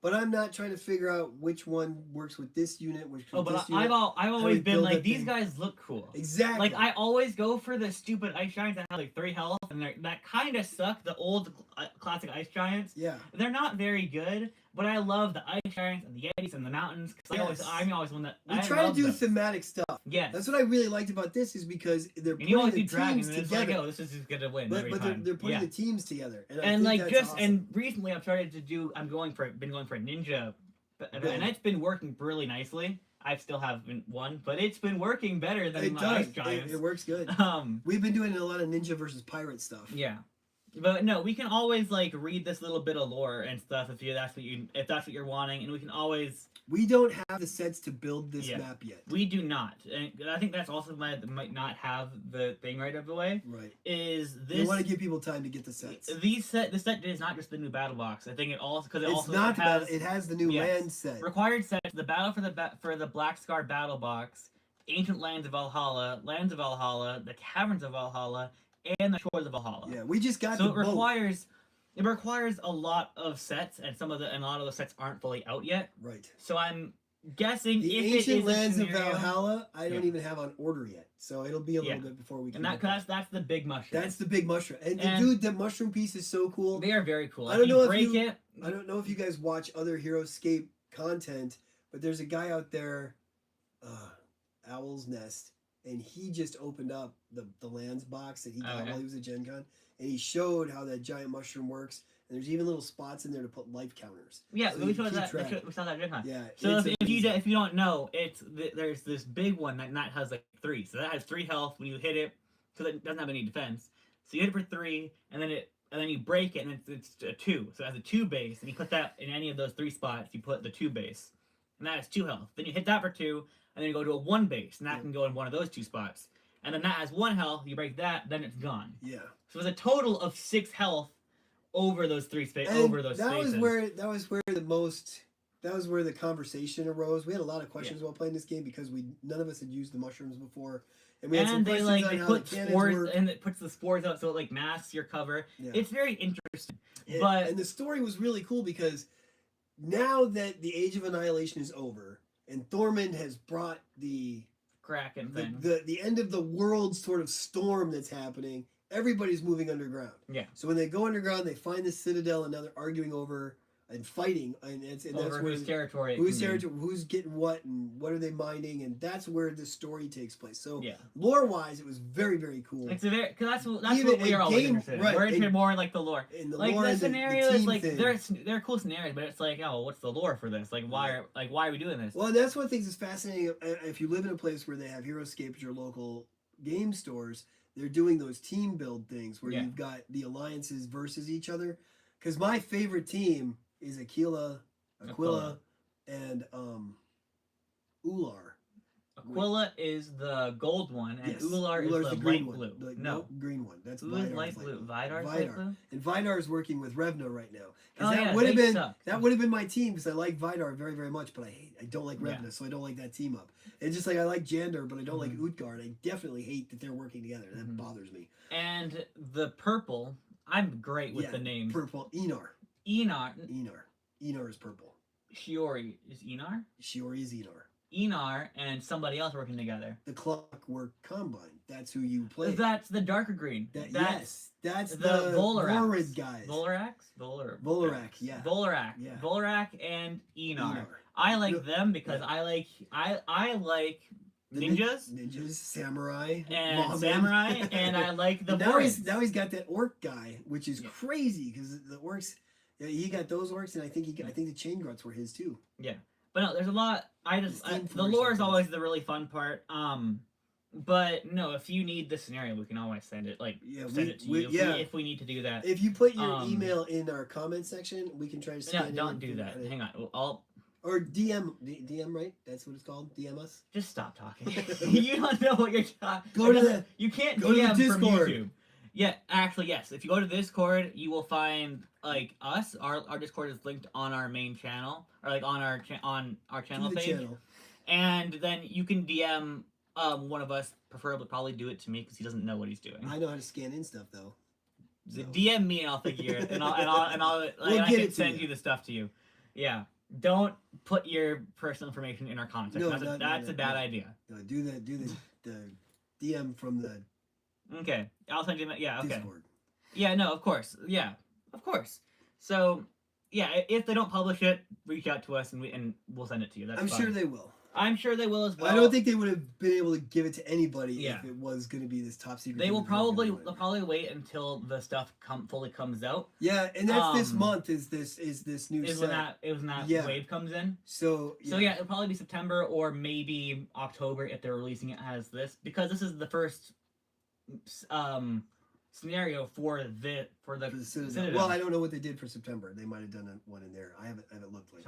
But I'm not trying to figure out which one works with this unit, which Oh, with but this unit. I've we always been build like that these thing. guys look cool. Exactly. Like I always go for the stupid ice giants that have like 3 health, and that kind of suck. The old classic ice giants. Yeah. They're not very good, but I love the ice giants and the yetis and the mountains. Cause Yes. I'm always one that We I try to love do those. thematic stuff. Yes. That's what I really liked about this is because they're And you putting always the do dragons, teams and it's like, together. oh, this is just gonna win But, every but time. they're putting yeah. the teams together. And I And think like that's just awesome. and recently I've started to do. Been going for a ninja, and Build. it's been working really nicely. I still haven't won, but it's been working better than It my does. ice giants. It works good. Um, We've been doing a lot of ninja versus pirate stuff. yeah, but no, we can always like read this little bit of lore and stuff if that's what you're wanting, and we can always. We don't have the sets to build this Yeah. map yet. We do not, and I think that's also why it might not have the thing right of the way. Right. Is We this want to give people time to get the sets. the set is not just the new battle box. I think it also because it It's also not has about, it has the new yes. land set. required sets: the battle for the Black Scar battle box, Ancient Lands of Valhalla, Lands of Valhalla, the Caverns of Valhalla, and the Shores of Valhalla. Yeah, we just got So the it boat. requires a lot of sets, and a lot of the sets aren't fully out yet. Right. So I'm guessing The if ancient it is lands a of scenario, Valhalla, I don't Yeah. even have on order yet. So it'll be a little Yeah. bit before we can. and get that. that's the big mushroom. That's the big mushroom. And, And- dude, the mushroom piece is so cool. They are very cool. I If don't know you if break you- it. I don't know if you guys watch other HeroScape content, but there's a guy out there, Owl's Nest, and he just opened up the lands box that he got Okay. while he was at Gen Con, and he showed how that giant mushroom works. And there's even little spots in there to put life counters. Yeah, So we you saw keep that. track. We saw that at Gen Con. Yeah. So it's if amazing. you don't know, there's this big one that has like 3. So that has 3 health. When you hit it, because it doesn't have any defense. So you hit it for 3, and then you break it, and it's a 2. So it has a 2 base, and you put that in any of those 3 spots. You put the 2 base, and that has 2 health. Then you hit that for 2, and then you go to a 1 base, and that can go in one of those 2 spots. And then that has 1 health. You break that, then it's gone. Yeah. So it's a total of 6 health over those 3 spaces. Over those that spaces. That was where the conversation arose. We had a lot of questions while playing this game because none of us had used the mushrooms before, and we had some questions on how the cannons work. And it puts the spores out so it like masks your cover. Yeah. It's very interesting. And the story was really cool because now that the Age of Annihilation is over and Thormund has brought the Kraken thing, the end of the world sort of storm that's happening, everybody's moving underground. Yeah. So when they go underground, they find the citadel, and now they're arguing over and fighting, and that's where whose territory, who's getting what, and what are they mining, and that's where the story takes place. So yeah, lore wise, it was very, very cool. It's a very because that's what we are always interested in. We're interested more in like the lore. And the like lore the scenario is like thing. they're cool scenarios, but it's like, oh, what's the lore for this? Like why are we doing this? Well, that's one thing that's fascinating. If you live in a place where they have HeroScape at your local game stores, they're doing those team build things where you've got the alliances versus each other. Because my favorite team is Aquila, and Ular. Aquila is the gold one, and Ular is the green light one. blue. No, green one. That's Ular's Vidar's light blue. Vidar's light blue. And Vidar is working with Revna right now. Oh, that yeah, would have been suck. that would have been my team because I like Vidar very, very much, but I don't like Revna, so I don't like that team up. It's just like I like Jander, but I don't like Utgard. I definitely hate that they're working together. That bothers me. And the purple, I'm great with the names. Purple Enar. Enar is purple. Shiori is Enar? Shiori is Enar. Enar and somebody else working together. The Clockwork Combine. That's who you play. That's the darker green. That's the Volrac guys. Volrac, yeah. Volrac, yeah. Volrac and Enar. I like them because I like ninjas, samurai, and I like the now he's got that orc guy, which is crazy because the orcs. Yeah, he got those orcs, and I think the chain gruts were his too. Yeah, but no, there's a lot. The lore is always the really fun part. But no, if you need the scenario, we can always send it. Send it to you if we need to do that. If you put your email in our comment section, we can try to scan it. No, don't do that. Hang on, or DM, right? That's what it's called. DM us. Just stop talking. You don't know what you're talking. You can't go DM to the Discord. from YouTube. Yeah, actually, yes. If you go to Discord, you will find us. Our Discord is linked on our main channel, or on our channel page. And then you can DM one of us. Preferably, probably do it to me because he doesn't know what he's doing. I know how to scan in stuff though. So DM me and I'll figure it, and I'll I can send you the stuff to you. Yeah. Don't put your personal information in our contact. That's a bad idea. No, do the DM from the. Okay, I'll send you. Yeah, okay. Discord. Yeah, no, of course. Yeah, of course. So, yeah, if they don't publish it, reach out to us and we'll send it to you. That's I'm fine. sure they will. I'm sure they will as well. I don't think they would have been able to give it to anybody if it was going to be this top secret. They'll probably wait until the stuff fully comes out. Yeah, and that's this month. Is this new set? When that wave comes in. So yeah, it'll probably be September or maybe October if they're releasing it as this, because this is the first scenario for the Citadel. Well, I don't know what they did for September. They might have done one in there. I haven't looked like.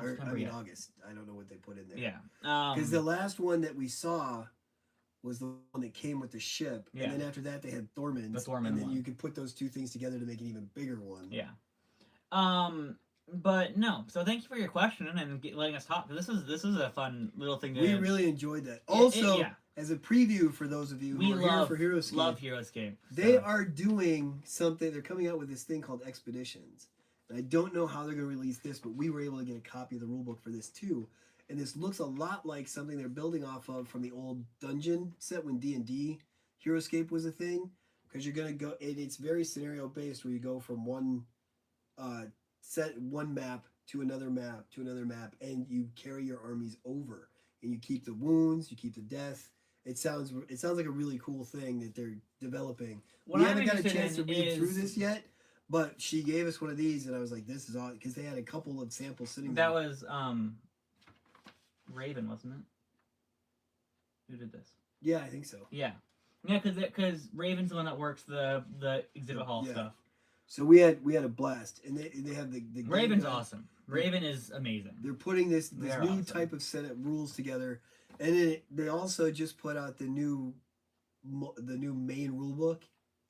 August. I don't know what they put in there. Yeah. Because the last one that we saw was the one that came with the ship, and then after that they had Thormund's, and then you could put those two things together to make an even bigger one. Yeah. But no. So thank you for your question and letting us talk. This is a fun little thing to. We really enjoyed that. Also, as a preview for those of you who are here for HeroScape, love HeroScape. They are doing something. They're coming out with this thing called Expeditions. And I don't know how they're going to release this, but we were able to get a copy of the rulebook for this too. And this looks a lot like something they're building off of from the old dungeon set when D&D HeroScape was a thing. Because you're going to go, and it's very scenario based, where you go from one map to another map, and you carry your armies over, and you keep the wounds, you keep the death. It sounds like a really cool thing that they're developing. We haven't got a chance to read through this yet, but she gave us one of these, and I was like, "This is awesome," because they had a couple of samples sitting there. That was Raven, wasn't it? Who did this? Yeah, I think so. Yeah. Yeah, because Raven's the one that works the exhibit hall Yeah. stuff. So we had a blast, and they have the game Raven's guide. awesome. Raven is amazing. They're putting this They're new awesome. type of set of rules together, and they also just put out the new main rule book,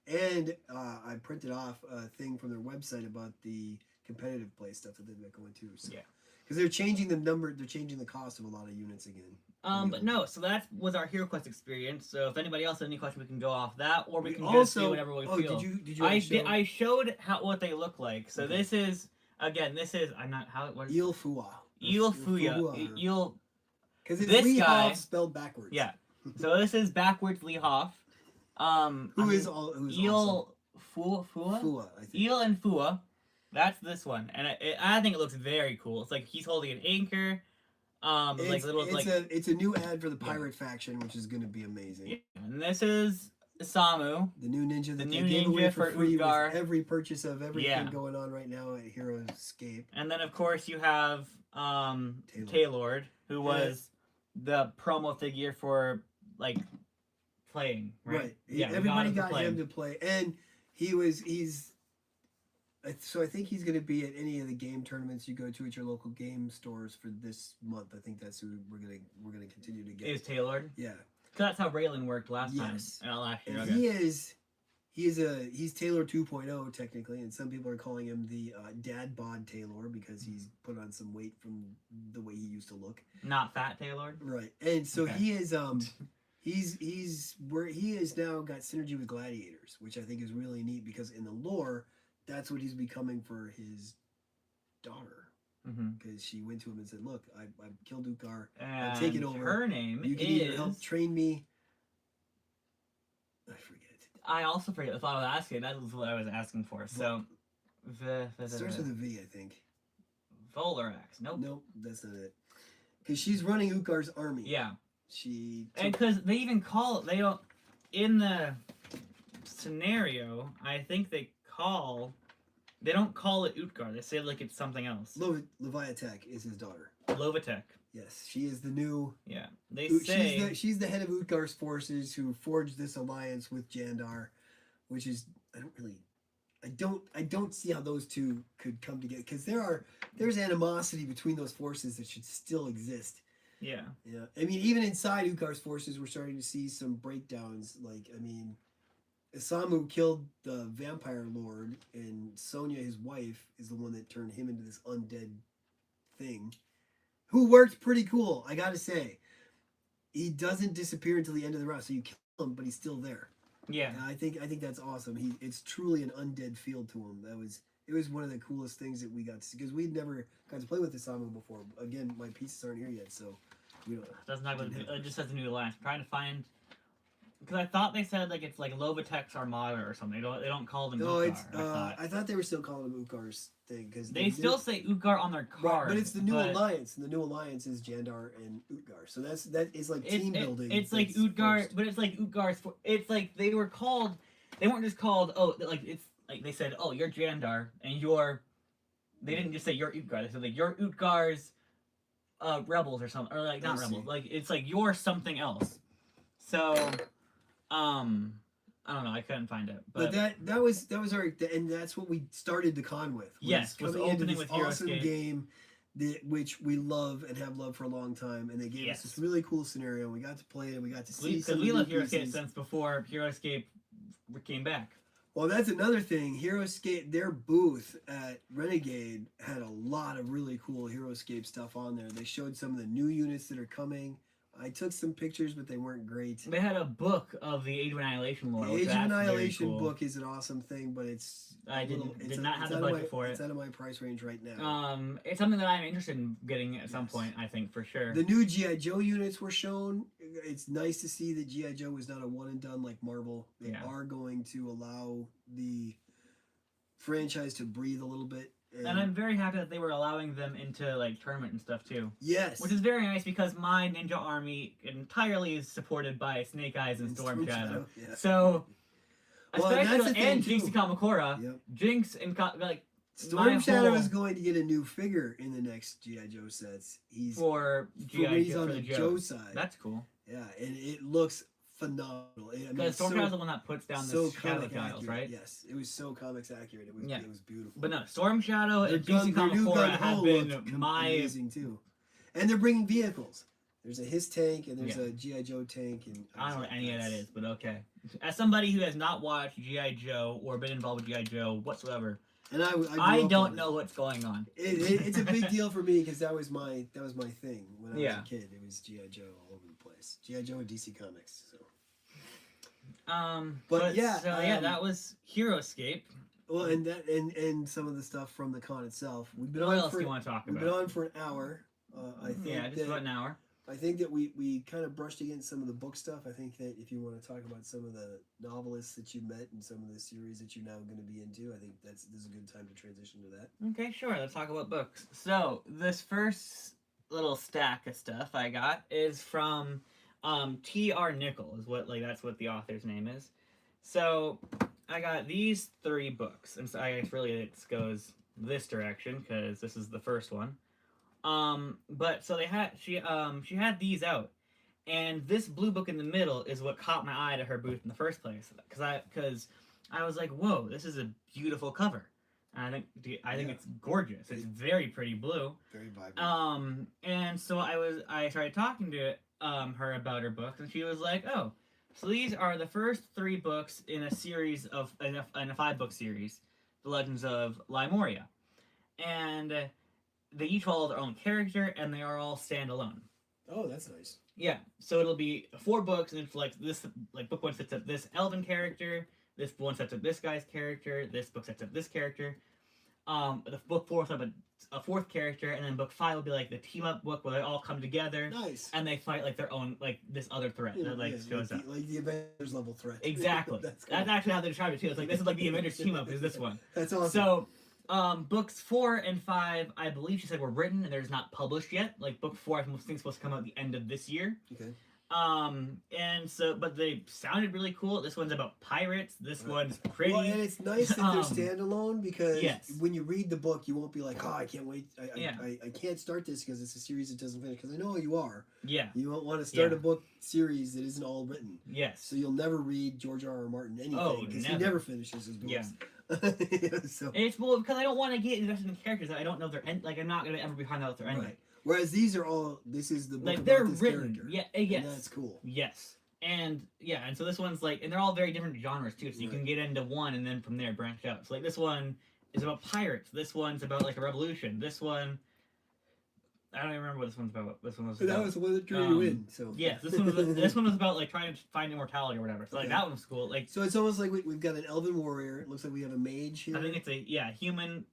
and I printed off a thing from their website about the competitive play stuff that they've been going to. So. Yeah. Because they're changing they're changing the cost of a lot of units again. But no, so that was our Hero Quest experience. So if anybody else has any questions, we can go off that, or we can just also do whatever we feel. Did you? I showed what they look like. So this is I'm not how what is Il Fua. Il Fuya. Il. Because it's This Lee guy- Hoff spelled backwards. Yeah. So this is backwards Lee Hoff. Who's awesome. Il Fua. Fua, I think. Il and Fua. That's this one, and I think it looks very cool. It's like he's holding an anchor. It's a new ad for the pirate faction, which is going to be amazing. Yeah. And this is Samu. The new ninja that The they new gave away ninja for for free Utgar. with every purchase of everything Yeah. going on right now at Hero Escape. And then of course you have Taylord, who was the promo figure for like playing, right? Yeah, everybody got him to play, and he's. So I think he's going to be at any of the game tournaments you go to at your local game stores for this month. I think that's who we're gonna continue to get. Is Taylord? Yeah. Cause that's how Raylan worked last Yes. time. Last year. And Okay. he's Taylor 2.0 technically, and some people are calling him the dad bod Taylor because he's put on some weight from the way he used to look. Not fat Taylord. Right, and so Okay. he is he's where he has now got synergy with gladiators, which I think is really neat because in the lore, that's what he's becoming for his daughter. Mm-hmm. Because she went to him and said, "Look, I killed Utgar. And take it over. her name You can is. either help train me." I forget. I also forget. I thought I was asking. That was what I was asking for. So, It starts with a V, I think. Volarax. Nope. Nope, that's not it. Because she's running Utgar's army. Yeah. She. And because they even call it, they don't, in the scenario, I think they don't call it Utgar. They say like it's something else. Leviatek is his daughter. Lovatek. Yes, she is the new. Yeah. They say. She's the head of Utgar's forces who forged this alliance with Jandar, which is I don't see how those two could come together because there's animosity between those forces that should still exist. Yeah. Yeah, I mean, even inside Utgar's forces, we're starting to see some breakdowns. Like, I mean, Isamu killed the vampire lord, and Sonya, his wife, is the one that turned him into this undead thing, who worked pretty cool, I gotta say. He doesn't disappear until the end of the round, so you kill him, but he's still there. Yeah. And I think that's awesome. It's truly an undead feel to him. It was one of the coolest things that we got to see because we'd never got to play with Isamu before. Again, my pieces aren't here yet, so we don't. Doesn't have it just says the new alliance. I'm trying to find. Because I thought they said like it's like Lovatek's Armada or something. They don't call them No, Utgar. it's. I thought they were still calling him Utgar's thing because They still say Utgar on their card. Right, but it's the new alliance, and the new alliance is Jandar and Utgar. So that is like team building. It's like Utgar, but it's like Utgar's. It's like they were called. They weren't just called. Oh, like it's like they said. Oh, you're Jandar, and you're. They didn't just say you're Utgar. They said like you're Utgar's, rebels or something, or like not rebels. Like it's like you're something else. So, I don't know. I couldn't find it. But that was our, and that's what we started the con with. Yes, was opening with Hero awesome Escape. Game, which we love and have loved for a long time, and they gave us this really cool scenario. We got to play it. We got to see because we loved Hero Escape since before Hero Escape came back. Well, that's another thing. Hero Escape, their booth at Renegade had a lot of really cool Hero Escape stuff on there. They showed some of the new units that are coming. I took some pictures, but they weren't great. They had a book of the Age of Annihilation lore. The Age of Annihilation book is an awesome thing, but did not have the budget for it. It's out of my price range right now. It's something that I'm interested in getting at some point. I think for sure. The new GI Joe units were shown. It's nice to see that GI Joe is not a one and done like Marvel. They are going to allow the franchise to breathe a little bit. And I'm very happy that they were allowing them into like tournament and stuff too. Yes. Which is very nice because my ninja army entirely is supported by Snake Eyes and Storm Shadow. Yeah. So, especially and Jinx and Kamakura. Yep. Jinx and like Storm Shadow is going to get a new figure in the next GI Joe sets. He's for GI he's Joe on for the the Joe side. That's cool. Yeah, and it looks phenomenal. I mean, Because Storm Shadow is the one that puts down so the Shadow comic Giles, accurate. right? Yes, it was so comics accurate. Yeah. It was beautiful. But no, Storm Shadow Their and DC their new Comics 4 Gun have Ho been looked my amazing too, and they're bringing vehicles. There's a his tank and there's Yeah. a GI Joe tank, and I don't know what any of that that's- is, but okay. As somebody who has not watched G.I. Joe or been involved with G.I. Joe whatsoever, And I grew I up don't on know it. what's going on. It's a big deal for me because that was my thing when I Yeah. was a kid. It was GI Joe all over the place. GI Joe and DC Comics. So But yeah, so yeah, that was Hero Escape. well, and that and some of the stuff from the con itself. We've been What on else for do you want to talk we've about? been on for an hour. I think Yeah, just that, about an hour. I think that we kind of brushed against some of the book stuff. I think that if you want to talk about some of the novelists that you met and some of the series that you're now going to be into, I think this is a good time to transition to that. Okay, sure. Let's talk about books. So this first little stack of stuff I got is from T.R. Nichol, is what that's what the author's name is. So I got these 3 books, and so I guess really it goes this direction because this is the first one. But so she had these out, and this blue book in the middle is what caught my eye to her booth in the first place because I was like, whoa, this is a beautiful cover. And I think Yeah. it's gorgeous. It's very pretty blue. Very vibrant. And so I started talking to her about her books, and she was like, oh, so these are the first 3 books in a series of in a 5-book series, The Legends of Lemuria, and they each follow their own character, and they are all standalone. Oh, that's nice. Yeah, so it'll be 4 books, and it's like this, like book 1 sets up this elven character, this one sets up this guy's character, this book sets up this character. The book 4 sets up a 4th character, and then book 5 will be like the team up book where they all come together Nice. and they fight like their own this other threat Yeah, that shows up. like the Avengers level threat. Exactly. That's cool. That's actually how they describe it too. It's like this is like the Avengers team up is this one. That's awesome. So, books 4 and 5, I believe she said were written and they're just not published yet. Like book 4, I think is supposed to come out at the end of this year. Okay. And so, but they sounded really cool. This one's about pirates. This one's pretty. Well, and it's nice that they're standalone because yes. when you read the book, you won't be like, oh, I can't wait. Yeah. I can't start this because it's a series that doesn't finish. Because I know you are. Yeah. You won't want to start Yeah. a book series that isn't all written. Yes. So you'll never read George R.R. Martin anything Oh, because he never. never finishes his books. Yeah. So, It's because I don't want to get invested in characters that I don't know their end. Like I'm not gonna ever be find out their ending. right. Whereas these are all. This is the book Like about they're this written. character. Yeah. And Yes. that's cool. Yes. And yeah, and so this one's like, and they're all very different genres too. So you can get into one and then from there branch out. So like this one is about pirates. This one's about like a revolution. This one, I don't even remember what this one's about. This one was. But that about. was the one that drew you in. So Yes, this one was about like trying to find immortality or whatever. So like Okay. that one was cool. Like So it's almost like we've got an elven warrior. It looks like we have a mage here. I think it's a human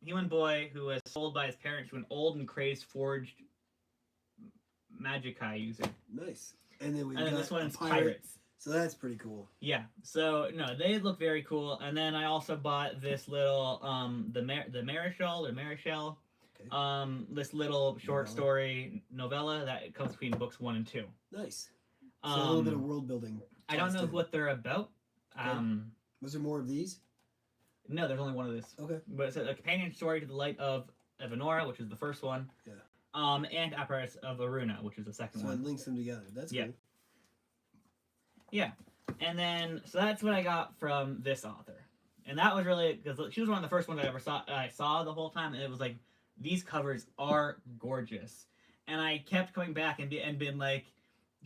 human boy who was sold by his parents to an old and crazed forged magikai user. Nice. And then we've And then got this one's a pirate. pirates. So that's pretty cool. Yeah. So no, they look very cool. And then I also bought this little the Marischal. Okay. This little short Novella. story novella that comes between books 1 and 2. Nice. So a little bit of Um, world building. I don't know tossed in. what they're about. Was there more of these? No, there's only one of this. Okay. But it's a companion story to the Light of Evanora, which is the first one. Yeah. And Apparatus of Aruna, which is the second So it one. links them together. That's Yeah. cool. Yeah. And then, so that's what I got from this author. And that was really, because she was one of the first ones I saw the whole time, and it was like, these covers are gorgeous. And I kept coming back and been like,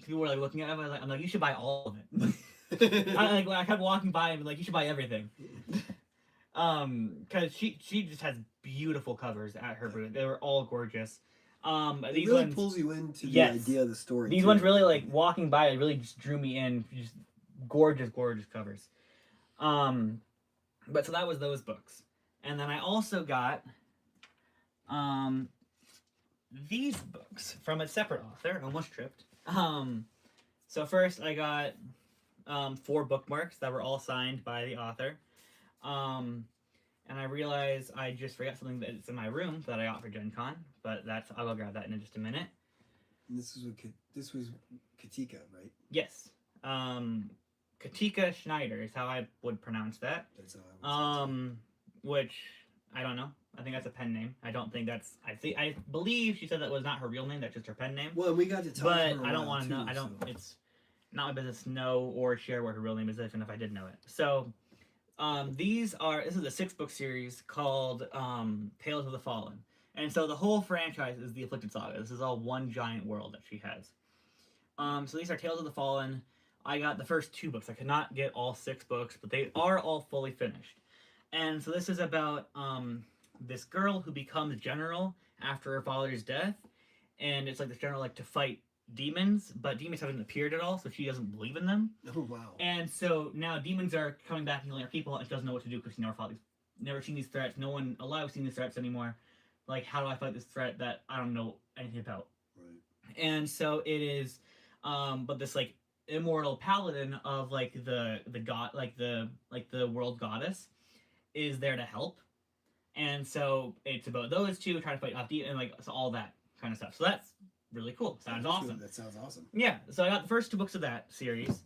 people were like looking at them, I'm like, you should buy all of it. I kept walking by and be like, you should buy everything. Because she just has beautiful covers at her booth. They were all gorgeous. It These really ones, pulls you into Yes. the idea of the story. these too. ones really like walking by. It really just drew me in. Just gorgeous covers. But so that was those books, and then I also got these books from a separate author. Almost tripped. So first I got 4 bookmarks that were all signed by the author. And I realized I just forgot something that's in my room that I got for Gen Con, but I will grab that in just a minute. And this was Katika, right? Yes. Katika Schneider is how I would pronounce that. That's how I would Which I don't know. I think that's a pen name. I don't think that's. I believe she said that was not her real name. That's just her pen name. Well, we got to talk But to her I don't want to know. I don't. not my business to know or share what her real name is, even if I did know it. So, this is a 6-book series called Tales of the Fallen. And so the whole franchise is the Afflicted Saga. This is all one giant world that she has. So these are Tales of the Fallen. I got the first 2 books. I could not get all 6 books, but they are all fully finished. And so this is about this girl who becomes general after her father's death, and it's like this general like to fight demons, but demons haven't appeared at all, so she doesn't believe in them. Oh wow. And so now demons are coming back and killing her people, and she doesn't know what to do because she never seen these threats. No one alive has seen these threats anymore. Like, how do I fight this threat that I don't know anything about? Right. And so it is, but this like immortal paladin of like the god, like the world goddess, is there to help. And so it's about those two trying to fight off demons and like so all that kind of stuff. So that's really cool. Sounds awesome. That sounds awesome. Yeah. So I got the first 2 books of that series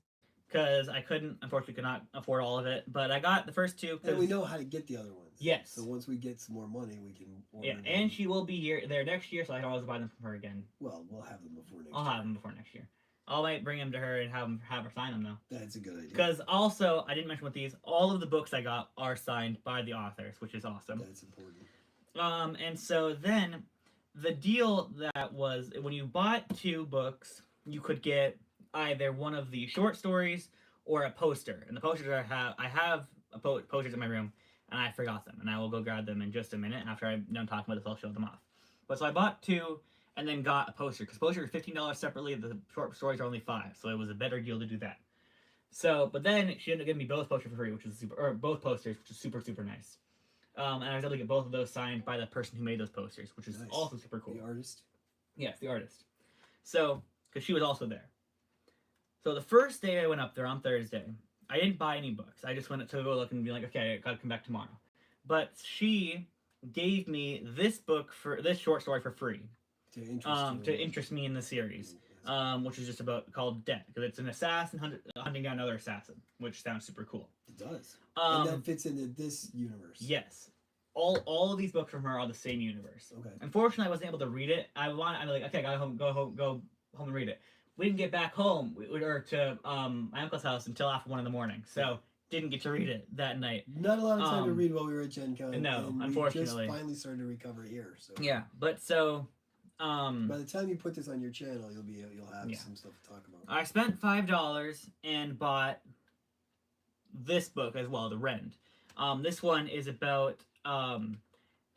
because I unfortunately could not afford all of it. But I got the first 2. And we know how to get the other ones. Yes. So once we get some more money, we can order Yeah, them. and she will be there next year, so I can always buy them from her again. Well, we'll have them before next I'll year. have them before next year. I might bring them to her and have her sign them though. That's a good idea. Because also, I didn't mention with these, all of the books I got are signed by the authors, which is awesome. That's important. And so then the deal that was when you bought 2 books, you could get either one of the short stories or a poster. And the posters I have posters in my room, and I forgot them, and I will go grab them in just a minute after I'm done talking about this. I'll show them off. But so I bought 2 and then got a poster because posters are $15 separately. The short stories are only $5, so it was a better deal to do that. So, but then she ended up giving me both posters for free, both posters, which is super nice. And I was able to get both of those signed by the person who made those posters, which is Nice. also super cool. The artist? Yes, the artist. So, because she was also there. So the first day I went up there on Thursday, I didn't buy any books. I just went to go look and be like, okay, I gotta come back tomorrow. But she gave me this short story for free. To interest me in the series. Which is just called Debt, because it's an assassin hunting down another assassin, which sounds super cool. It does. And that fits into this universe. Yes. All of these books from her are the same universe. Okay. Unfortunately, I wasn't able to read it. I'm like, okay, I gotta go home and read it. We didn't get back home or to my uncle's house until after 1 in.the morning, so didn't get to read it that night. Not a lot of time to read while we were at Gen Con. No, and unfortunately. We just finally started to recover here. So Yeah, but so by the time you put this on your channel, you'll have some stuff to talk about. I spent $5 and bought this book as well, The Rend. This one is about hang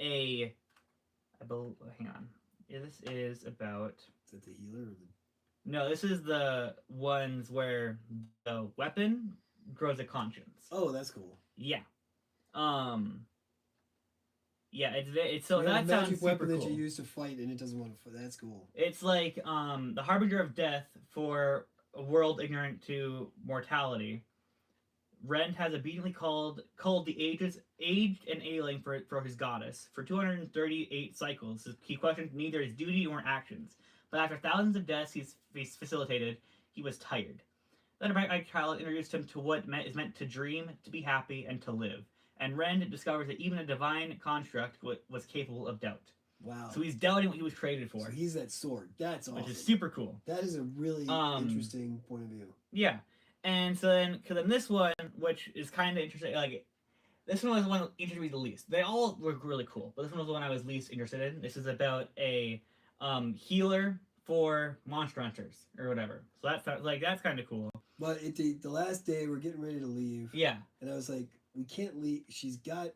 on. This is about. Is that the healer or the? No, this is the ones where the weapon grows a conscience. Oh, that's cool. Yeah. Yeah, it's so you that a sounds magic super weapon cool. that you use to fight, and it doesn't want to fight. That's cool. It's like the harbinger of death for a world ignorant to mortality. Rend has obediently called the aged and ailing for his goddess for 238 cycles. He questioned neither his duty nor actions, but after thousands of deaths he's facilitated, he was tired. Then a bright-eyed child introduced him to what is meant to dream, to be happy, and to live. And Rend discovers that even a divine construct was capable of doubt. Wow. So he's doubting what he was created for. So he's that sword. That's awesome. Which is super cool. That is a really interesting point of view. Yeah. And so then this one, which is kind of interesting, like, this one was the one that interested me the least. They all were really cool, but this one was the one I was least interested in. This is about a healer for monster hunters, or whatever. So that's kind of cool. But the last day, we're getting ready to leave. Yeah. And I was like, we can't leave. She's got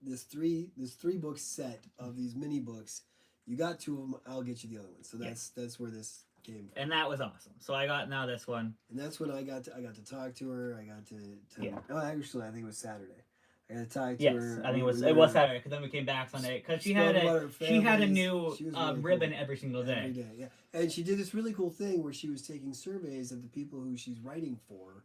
this three book set of these mini books. You got 2 of them. I'll get you the other one. So that's where this came from. And that was awesome. So I got now this one. And that's when I got to talk to her. I got to oh, actually, I think it was Saturday. I got to talk to her. Yes, I think it was Saturday, because then we came back Sunday, because she had a new ribbon every single day. Every day, yeah. And she did this really cool thing where she was taking surveys of the people who she's writing for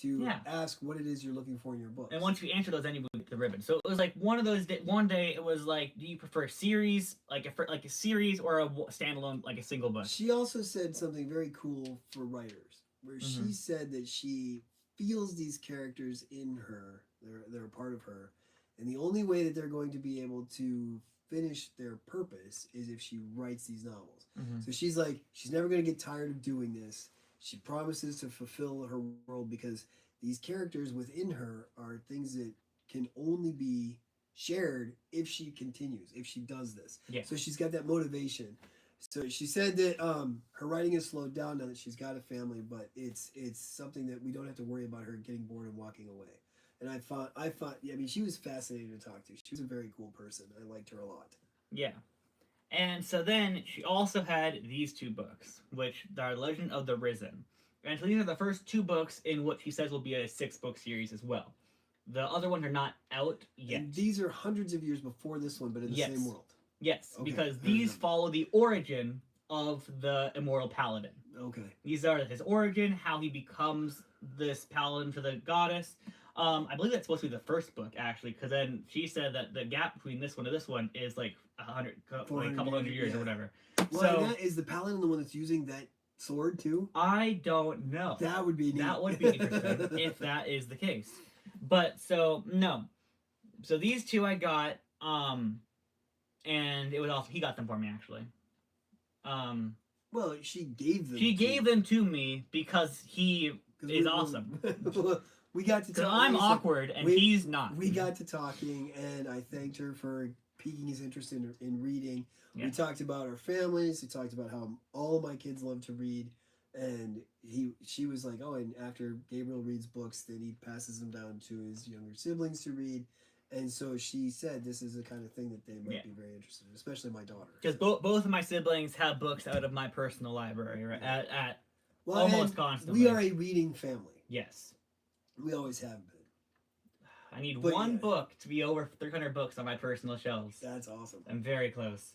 to ask what it is you're looking for in your books. And once you answer those, then you get the ribbon. So it was like one of those. One day it was like, do you prefer a series, like a series, or a standalone, like a single book? She also said something very cool for writers, where she said that she feels these characters in her. They're a part of her, and the only way that they're going to be able to finish their purpose is if she writes these novels. So she's like, she's never going to get tired of doing this. she promises to fulfill her world because these characters within her are things that can only be shared if she continues, if she does this. Yeah. So she's got that motivation. So she said that her writing has slowed down now that she's got a family, but it's something that we don't have to worry about her getting bored and walking away. And I mean, she was fascinating to talk to. She was a very cool person. I liked her a lot. Yeah. And so then she also had these two books, which are Legend of the Risen. And so these are the first two books in what she says will be a 6-book series as well. The other ones are not out yet. And these are hundreds of years before this one, but in the Yes. same world. Yes, Okay, because fair these enough. follow the origin of the Immortal Paladin. Okay. These are his origin, how he becomes this paladin for the goddess. I believe that's supposed to be the first book, actually, because then she said that the gap between this one and this one is like a couple 400 hundred years yeah. or whatever. Well, So and that, is the paladin the one that's using that sword too? I don't know. That would be neat. That would be interesting if that is the case. But so no. So these two I got, and it was also he got them for me actually. Well, she gave them. She gave them to me because he 'cause is awesome. We got to Because talk. I'm like I said, awkward and we- he's not. We got to talking, and I thanked her for piquing his interest in reading. Yeah. We talked about our families. We talked about how all of my kids love to read, and she was like, oh, and after Gabriel reads books, then he passes them down to his younger siblings to read. And so she said this is the kind of thing that they might Yeah. be very interested in, especially my daughter. Because both of my siblings have books out of my personal library right? at Well, almost and constantly. we are a reading family. Yes. We always have been. I need But one yeah. book to be over 300 books on my personal shelves. That's awesome. I'm very close.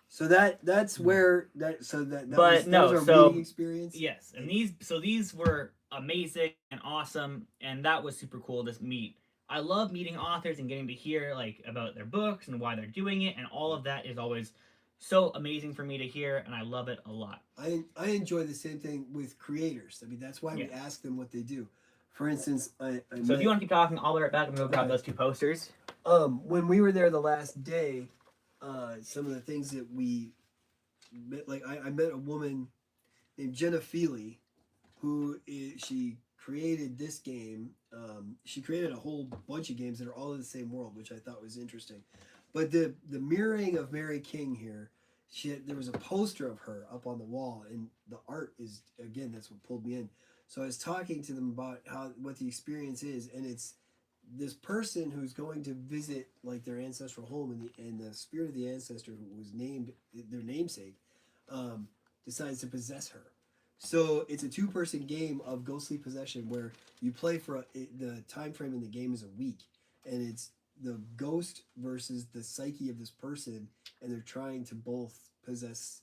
So that's where that so that, that But was, that no, was our so- reading experience. Yes, and these were amazing and awesome, and that was super cool to meet. I love meeting authors and getting to hear like about their books and why they're doing it, and all of that is always so amazing for me to hear, and I love it a lot. I enjoy the same thing with creators. I mean, that's why we Yeah. ask them what they do. For instance, I So if you want to keep talking, I'll be right back and go grab those two posters. when we were there the last day, some of the things that we met, like I met a woman named Jenna Feely, she created this game. She created a whole bunch of games that are all in the same world, which I thought was interesting. But the mirroring of Mary King here, there was a poster of her up on the wall, and the art is, again, that's what pulled me in. So I was talking to them about what the experience is, and it's this person who's going to visit like their ancestral home, and the spirit of the ancestor who was named their namesake decides to possess her. So it's a 2-person game of ghostly possession where you play for the time frame in the game is a week, and it's the ghost versus the psyche of this person, and they're trying to both possess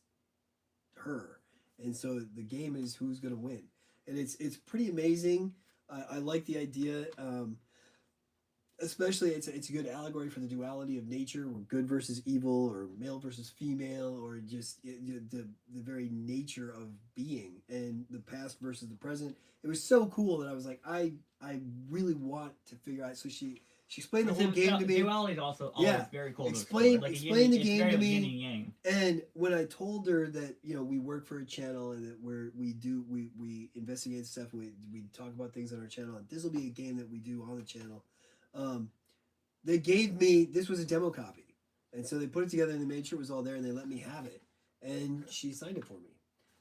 her. And so the game is who's going to win, and it's pretty amazing. I like the idea. Especially, it's a good allegory for the duality of nature, or good versus evil, or male versus female, or just the very nature of being, and the past versus the present. It was so cool that I was like, I really want to figure out. So she explained the whole game to me, Duality is also always Yeah. very cool. Explain- to explore. explain the it's game very to like me. yin and yang. and when I told her that we work for a channel and that we investigate stuff, we talk about things on our channel, and this will be a game that we do on the channel. They gave me, this was a demo copy, and so they put it together and they made sure it was all there, and they let me have it, and she signed it for me.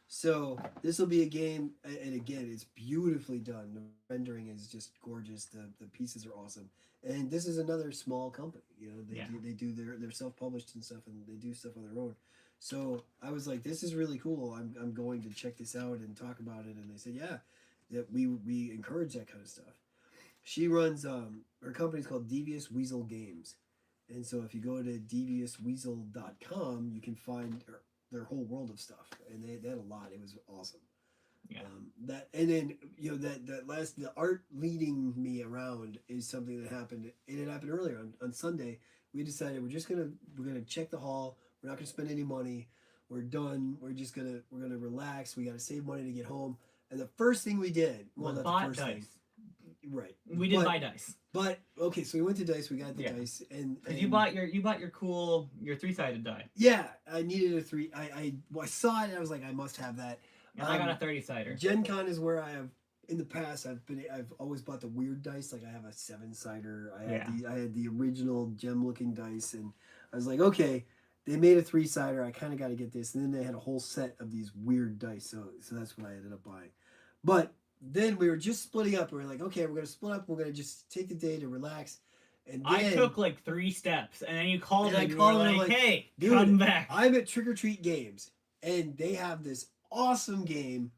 So this will be a game, and again, it's beautifully done. The rendering is just gorgeous. The pieces are awesome, and this is another small company. They do they're self-published and stuff, and they do stuff on their own. So I was like, this is really cool. I'm going to check this out and talk about it. And they said, yeah, that we encourage that kind of stuff. She runs her company's called Devious Weasel Games, and so if you go to deviousweasel.com, you can find their whole world of stuff, and they had a lot. It was awesome. Yeah. That, and then the art leading me around is something that happened. It had happened earlier on Sunday. We decided we're gonna check the hall. We're not gonna spend any money. We're done. We're gonna relax. We gotta save money to get home. And the first thing we did, well, not the bought first dice. thing, right? We did buy dice. But okay, so we went to dice. We got the Yeah. dice, and Because you bought your cool 3-sided die. yeah, I needed a 3. I saw it and I was like, I must have that. And I got a 30-sider. Gen Con is where I have in the past. I've always bought the weird dice. Like I have a 7-sider. I had the original gem looking dice, and I was like, okay, they made a 3-sider. I kind of got to get this. And then they had a whole set of these weird dice. So that's what I ended up buying. But then we were just splitting up. We were like, okay, we're gonna split up. We're gonna just take the day to relax. And then, I took like 3 steps, and then you called And I and you called were and I'm like, like, "Hey, dude, come back." I'm at Trick or Treat Games, and they have this awesome game,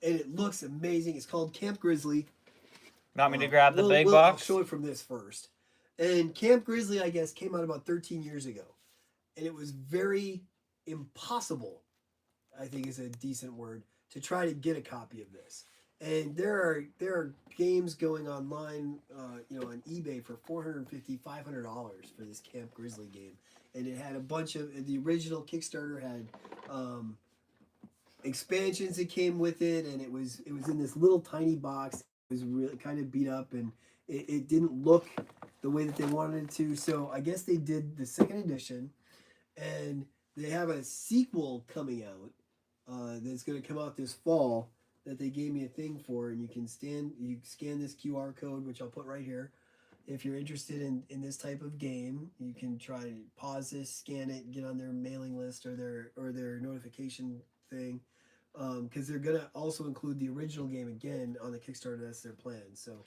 and it looks amazing. It's called Camp Grizzly. Want me to grab the big box? I'll show it from this first. And Camp Grizzly, I guess, came out about 13 years ago, and it was very impossible, I think is a decent word, to try to get a copy of this. And there are games going online, on eBay for $450, $500 for this Camp Grizzly game, and it had a bunch of the original Kickstarter had expansions that came with it, and it was in this little tiny box. It was really kind of beat up, and it didn't look the way that they wanted it to. So I guess they did the second edition, and they have a sequel coming out that's going to come out this fall. That they gave me a thing for, and you scan this QR code, which I'll put right here. If you're interested in this type of game, you can try to pause this, scan it, get on their mailing list or their notification thing, because they're gonna also include the original game again on the Kickstarter. That's their plan. So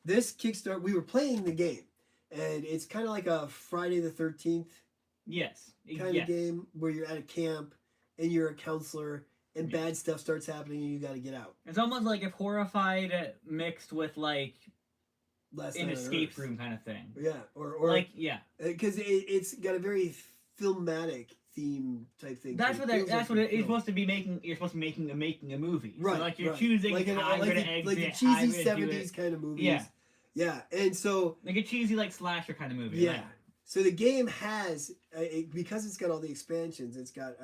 this Kickstarter, we were playing the game, and it's kind of like a Friday the 13th Yes. kind of game where you're at a camp and you're a counselor. And bad stuff starts happening, and you got to get out. It's almost like if Horrified mixed with like Last an Night on escape Earth. room kind of thing. Yeah, or like because it's got a very filmatic theme type thing. That's too. what that's what it's supposed to be making. You're supposed to be making a movie. Right, So like you're right. choosing like how you're gonna exit, like the how cheesy you're gonna do '70s it. kind of movies. Yeah. Yeah, and so Like a cheesy like slasher kind of movie. yeah, Like, so the game has because it's got all the expansions. It's got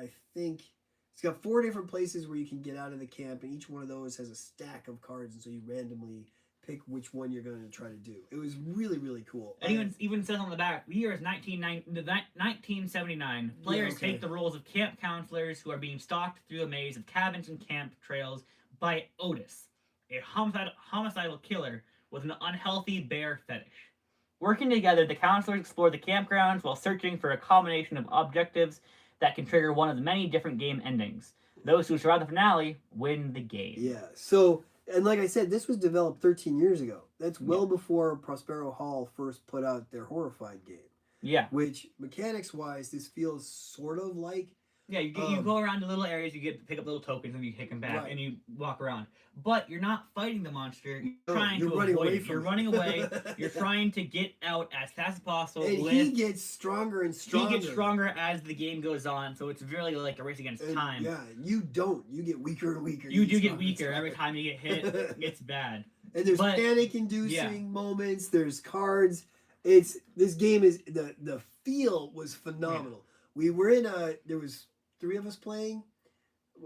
It's got 4 different places where you can get out of the camp, and each one of those has a stack of cards, and so you randomly pick which one you're going to try to do. It was really, really cool. and even says on the back, the year is 1979. Players take the roles of camp counselors who are being stalked through a maze of cabins and camp trails by Otis, a homicidal killer with an unhealthy bear fetish. Working together, the counselors explore the campgrounds while searching for a combination of objectives that can trigger one of the many different game endings. Those who survive the finale win the game. Yeah. So, and like I said, this was developed 13 years ago. That's well before Prospero Hall first put out their Horrified game. Yeah. Which, mechanics-wise, this feels sort of like... Yeah, you go around to little areas, you pick up little tokens, and you take them back, Right. and you walk around. But you're not fighting the monster. You're trying you're to running avoid away it. from You're it. running away. You're trying to get out as fast as possible. And he gets stronger and stronger. He gets stronger as the game goes on, so it's really like a race against time. Yeah, you don't. You get weaker and weaker. You do get stronger and weaker every stronger. time you get hit. It's bad. And there's But- panic-inducing moments. There's cards. This game is the feel was phenomenal. We were in there was 3 of us playing.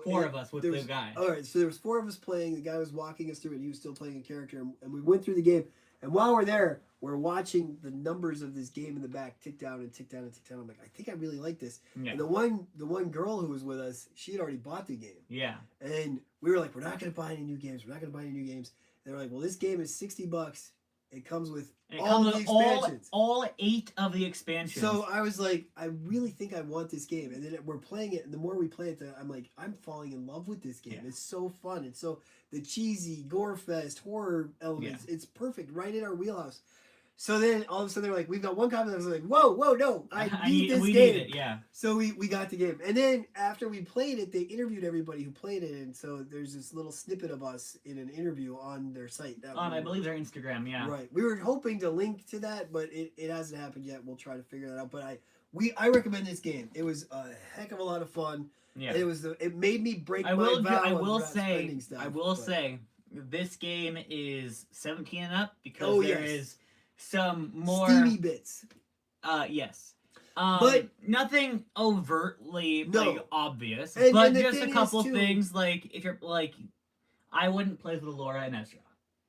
4 of us with There the was- guy. All right, so there was 4 of us playing. The guy was walking us through it. He was still playing a character, and we went through the game. And while we're there, we're watching the numbers of this game in the back tick down and tick down and tick down. I'm like, I think I really like this. Yeah. And the one girl who was with us, she had already bought the game. Yeah. And we were like, we're not going to buy any new games. We're not going to buy any new games. They were like, well, this game is $60. It comes with And it all comes the with expansions. all 8 of the expansions. So I was like, I really think I want this game. And then we're playing it, and the more we play it, I'm like, I'm falling in love with this game. Yeah. It's so fun. It's so the cheesy gore fest horror elements. It's perfect, right in our wheelhouse. So then all of a sudden they're like, we've got one copy. And I was like, whoa, no, I need this we game. need it, yeah. So we got the game. And then after we played it, they interviewed everybody who played it. And so there's this little snippet of us in an interview on their site. That On, I believe their Instagram, yeah. Right. We were hoping to link to that, but it hasn't happened yet. We'll try to figure that out. But I recommend this game. It was a heck of a lot of fun. Yeah. And it made me break I my will vow I of will not say spending stuff, I will but- say this game is 17 and up because Oh, there yes. is some more steamy bits. yes. But- nothing overtly No. like obvious, And but the just thing a is, couple too- things like if you're like I wouldn't play with Laura and Ezra.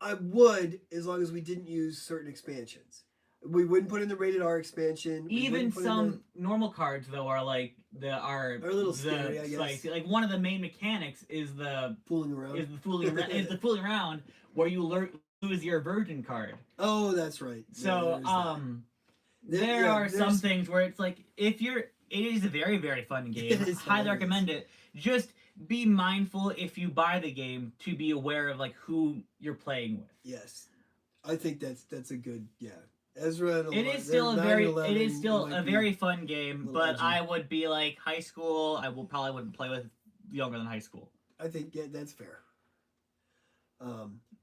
I would, as long as we didn't use certain expansions. We wouldn't put in the rated R expansion. We Even wouldn't put in some normal cards though are like our little scary, I guess. like one of the main mechanics is the Fooling around. is the fooling around where you lose your virgin card. Oh, that's right. So there are some things where it's like it is a very, very fun game. It is Highly hilarious. recommend it. Just be mindful if you buy the game to be aware of like who you're playing with. Yes, I think that's a good Ezra. And It is still a very fun game, but legend. I would be like high school. Probably wouldn't play with younger than high school. I think that's fair.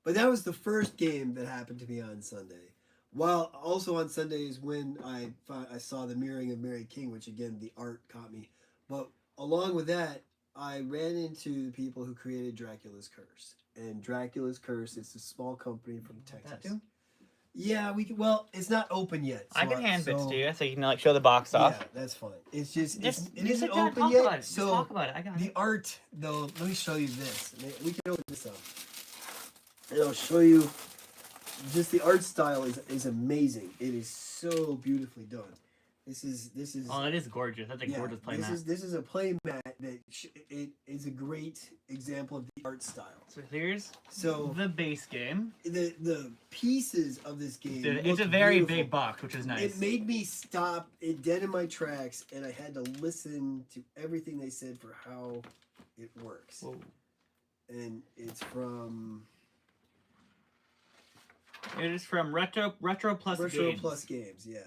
But that was the first game that happened to me on Sunday. While also on Sunday is when I saw the mirroring of Mary King, which again the art caught me. But along with that, I ran into the people who created Dracula's Curse. And Dracula's Curse is a small company from Texas. That too? Yeah, we can. Well, it's not open yet. I can hand bits to you so you can like show the box off. Yeah, that's fine. It's just Just it isn't sit down and open talk yet. about it. So Just talk about it. I got the it. art, though, let me show you this. We can open this up, and I'll show you. Just the art style is amazing. It is so beautifully done. This is. Oh, it is gorgeous. That's a gorgeous playmat. This is a play mat that it is a great example of the art style. So here's So the base game. the pieces of this game. It's look a very beautiful. big box, which is nice. It made me stop it dead in my tracks, and I had to listen to everything they said for how it works. Whoa. And it's from It is from Retro Plus Retro Games. Plus Games, yeah.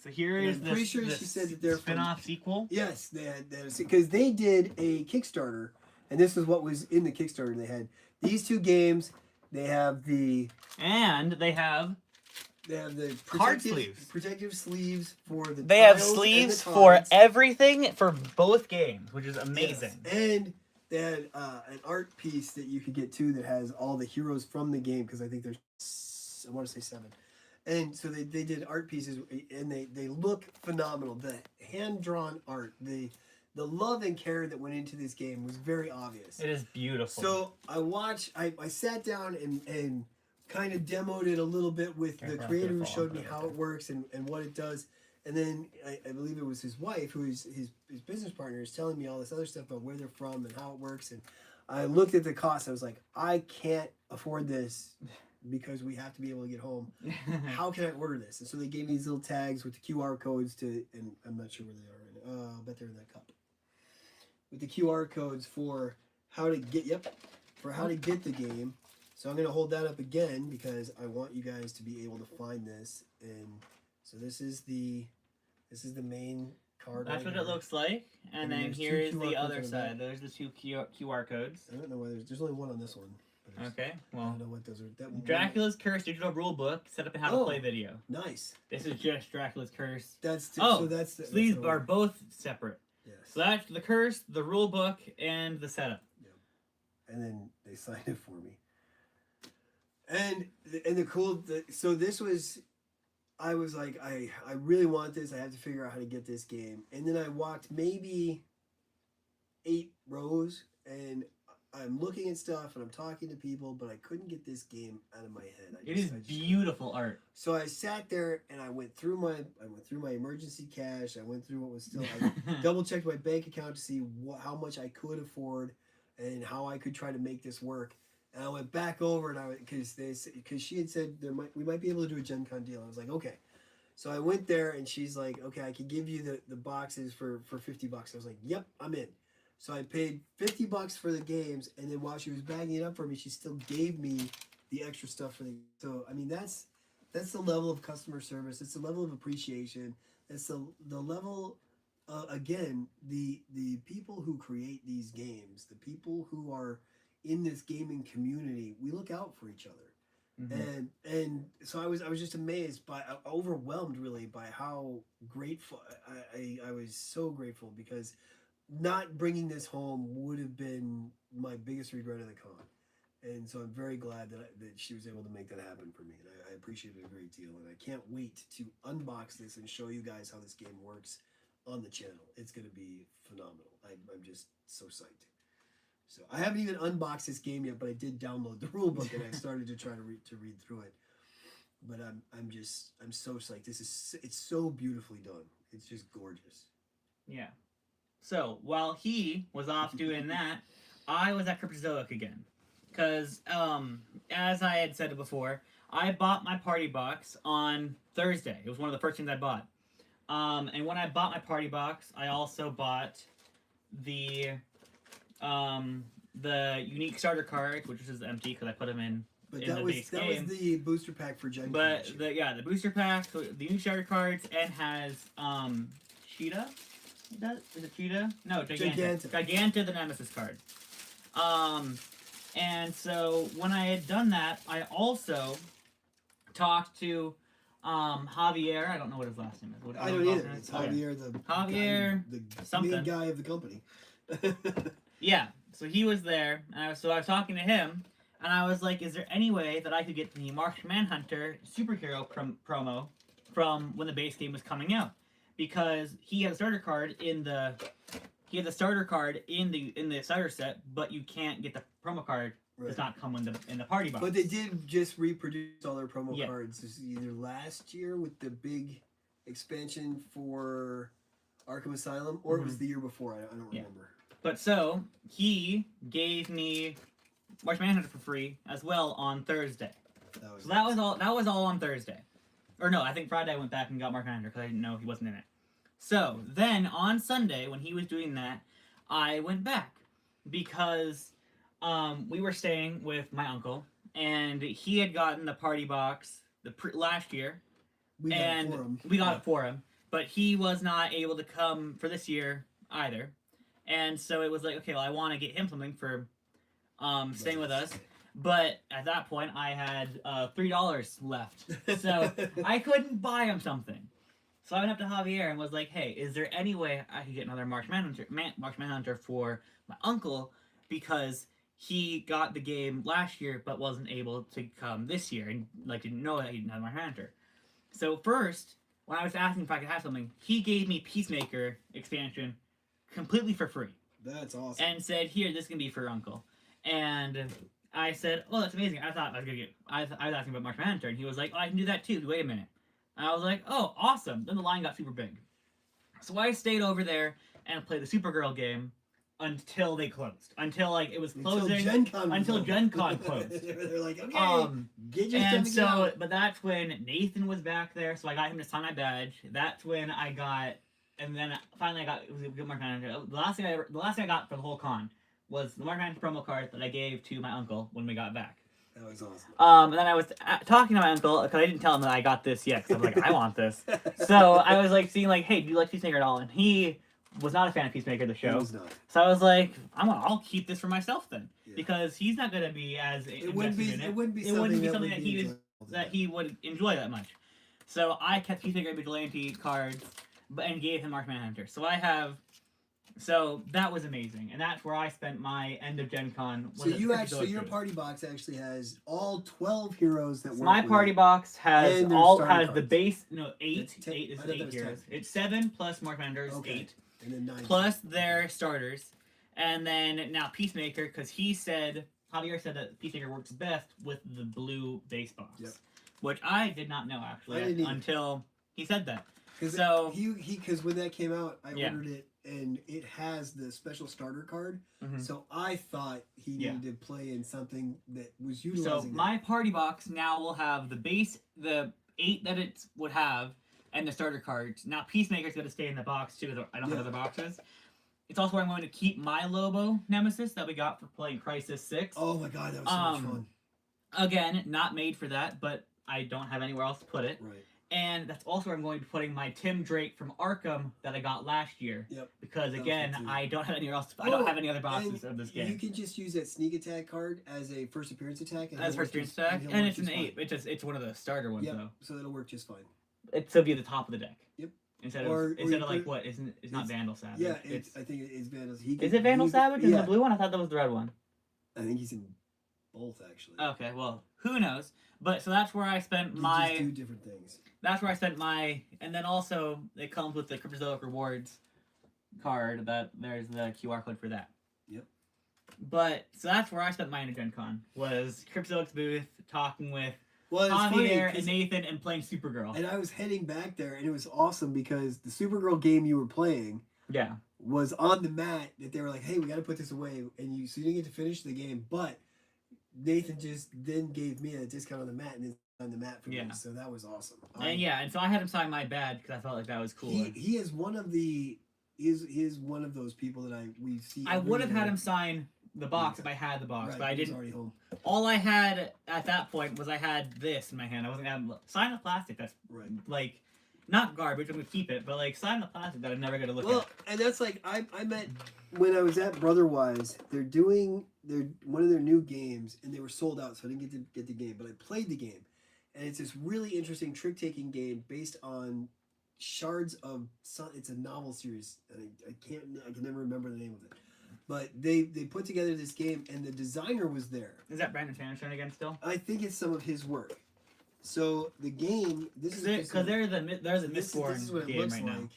So here And is I'm the pretty sure she said that they're from- spin-off sequel. Yes, they had because they did a Kickstarter, and this is what was in the Kickstarter. They had these two games. They have the And they have Card sleeves. protective sleeves for the. They have tiles and sleeves the for cards. everything for both games, which is amazing. Yes. And they had an art piece that you could get too that has all the heroes from the game because I think there's I want to say 7. And so they did art pieces and they look phenomenal. The hand-drawn art, the love and care that went into this game was very obvious. It is beautiful. So I sat down and kind of demoed it a little bit with the Careful, creator who careful, showed me okay, how okay. it works and what it does. And then I believe it was his wife, who is his business partner, is telling me all this other stuff about where they're from and how it works. And I looked at the cost. I was like, I can't afford this because we have to be able to get home. How can I order this? And so they gave me these little tags with the QR codes to, and I'm not sure where they are. I'll bet they're in that cup. With the QR codes for how to get, for how to get the game. So I'm going to hold that up again because I want you guys to be able to find this. And so this is the main card. That's right what it here. looks like. And And then there's two here is QR the codes other on the side. back. There's the two QR codes. I don't know whether there's only one on this one. But Okay, I well, don't know what those are. That one, Dracula's Curse digital rule book, set up and how to Oh. play video. Nice. This is just Dracula's Curse. That's Oh, so that's the, So these that's the are one. both separate. Yes. So that's the curse, the rule book, and the setup. And then they signed it for me. And the cool so this was I was like I really want this. I have to figure out how to get this game. And then I walked maybe 8 rows and I'm looking at stuff and I'm talking to people, but I couldn't get this game out of my head. It is beautiful art. So I sat there and I went through my emergency cash. I went through what was still. I double checked my bank account to see how much I could afford and how I could try to make this work. And I went back over and because she had said we might be able to do a Gen Con deal. I was like, okay. So I went there and she's like, okay, I can give you the boxes for $50. I was like, yep, I'm in. So I paid $50 for the games, and then while she was bagging it up for me, she still gave me the extra stuff for the. So I mean, that's the level of customer service. It's the level of appreciation. It's the level. Again, the people who create these games, the people who are in this gaming community, we look out for each other. Mhm. And so I was just amazed by overwhelmed really by how grateful I was so grateful because not bringing this home would have been my biggest regret of the con. And so I'm very glad that she was able to make that happen for me. And I appreciate it a great deal. And I can't wait to unbox this and show you guys how this game works on the channel. It's going to be phenomenal. I'm just so psyched. So I haven't even unboxed this game yet, but I did download the rule book and I started to try to read through it. But I'm so psyched. It's so beautifully done. It's just gorgeous. Yeah. So while he was off doing that, I was at Cryptozoic again. Because, as I had said before, I bought my party box on Thursday. It was one of the first things I bought. And when I bought my party box, I also bought the unique starter cards, which is empty because I put them in. But In that the was base that game. was the booster pack for Gen Con But this year. the booster pack, the unique starter cards, and has Cheetah. Is it Cheetah? No, Giganta. Giganta, the Nemesis card. And so when I had done that, I also talked to Javier. I don't know what his last name is. I don't either. It's Okay. Javier, the Javier, the something. main guy of the company. Yeah, so he was there, and I was talking to him, and I was like, "Is there any way that I could get the Martian Manhunter superhero promo from when the base game was coming out?" Because he had a starter card in the starter set, but you can't get the promo card. Right. Does not come in the party box. But they did just reproduce all their promo Yeah. cards. This is either last year with the big expansion for Arkham Asylum, or it was the year before. I don't Yeah. remember. But so he gave me Martian Manhunter for free as well on Thursday. So that was all. That was all on Thursday, or no? I think Friday I went back and got Martian Manhunter because I didn't know he wasn't in it. So then on Sunday when he was doing that, I went back because we were staying with my uncle and he had gotten the party box last year. We got and it for him. we got it for him, but he was not able to come for this year either. And so it was like, okay, well, I want to get him something for staying with us. But at that point, I had $3 left, so I couldn't buy him something. So I went up to Javier and was like, "Hey, is there any way I could get another Martian Manhunter for my uncle because he got the game last year but wasn't able to come this year and didn't know that he didn't have Martian Manhunter." So first, when I was asking if I could have something, he gave me Peacemaker expansion completely for free That's awesome. and said, "Here, this can be for your uncle." And I said, "Oh, that's amazing." I thought I was gonna get. I was asking about Martian Manhunter, and he was like, "Oh, I can do that too. Wait a minute." And I was like, "Oh, awesome!" Then the line got super big, so I stayed over there and played the Supergirl game until they closed. Until it was closing. Until Gen Con closed. They're like, okay, get your And stuff so, out. but that's when Nathan was back there, so I got him to sign my badge. That's when I got, and then finally I got it was a good Mark Manhunter. The last thing I got for the whole con was the Mark Manhunter promo card that I gave to my uncle when we got back. That was awesome. And then I was talking to my uncle because I didn't tell him that I got this yet. Cause I was like, I want this. So I was seeing hey, do you like Peacemaker at all? And he was not a fan of Peacemaker, the It show. was not. So I was like, I'll keep this for myself then, Yeah. because he's not gonna be as It wouldn't be. invested in It wouldn't be It something, wouldn't be that something would that be he was enjoyable to that them. he would enjoy that much. So I kept Peacemaker Vigilante cards, and gave him Mark Manhunter. So that was amazing, and that's where I spent my end of Gen Con. So your party box actually has all 12 heroes that work. My with party it. box has And their has starter the cards. base. No, eight. That's 10. Eight is I thought that 8 was heroes. 10. It's 7 plus Mark Manhunter's Okay. 8 and then 9 plus their starters, and then now Peacemaker, because Javier said that Peacemaker works best with the blue base box, Yep. which I did not know I actually didn't either. until he said that. Because So- because when that came out, I Yeah. ordered it and it has the special starter card. Mhm. So I thought he Yeah. needed to play in something that was So utilizing. my party box now will have the base, the 8 that it would have, and the starter cards. Now Peacemaker's going to stay in the box too. I don't have Yeah. other boxes. It's also where I'm going to keep my Lobo Nemesis that we got for playing Crisis 6. Oh my god, that was so much fun. Again, not made for that, but I don't have anywhere else to put it. Right. And that's also where I'm going to be putting my Tim Drake from Arkham that I got last year. Yep. Because That was again, good too. I don't have anywhere else. I don't Oh, have any other boxes And of this You game. can just use that sneak attack card as a first appearance attack. As he'll first work appearance just- attack, he'll and work it's an just 8. fine. It's one of the starter ones Yep. though. So it'll work just fine. It's still be at the top of the deck. Yep. Instead Or of you like could- what? It's not it's- Vandal Savage. Yeah, it's I think it's Vandals. is it Vandal Savage? Is it the blue one? I thought that was the red one. I think he's in both actually. Okay, well, who knows? But so that's where I spent They my. just do different things. That's where I spent my, and then also it comes with the Cryptozoic Rewards card. That there's the QR code for that. Yep. But so that's where I spent my Gen Con was Cryptozoic's booth, talking with Well, it's funny, Javier 'cause- and Nathan, and playing Supergirl. and I was heading back there, and it was awesome because the Supergirl game you were playing Yeah. was on the mat that they were like, "Hey, we got to put this away," and so you didn't get to finish the game, but Nathan just then gave me a discount on the mat and then on the mat for me, so that was awesome. And so I had him sign my badge because I felt like that was cool. He is one of the he is one of those people that we see. I would have had him sign the box if I had the box, right, but I he was didn't. already home. All I had at that point was I had this in my hand. I wasn't gonna sign the plastic. That's Right. like not garbage. I'm gonna keep it, but like sign the plastic that I'm never gonna look Well, at. and that's like I met when I was at Brotherwise. They're doing one of their new games, and they were sold out, so I didn't get to get the game. But I played the game, and it's this really interesting trick taking game based on shards of sun. It's a novel series, and I can never remember the name of it. But they put together this game, and the designer was there. Is that Brandon Sanderson again still? I think it's some of his work. So the game, this is Because they're the this Mistborn is what it game looks right like. now.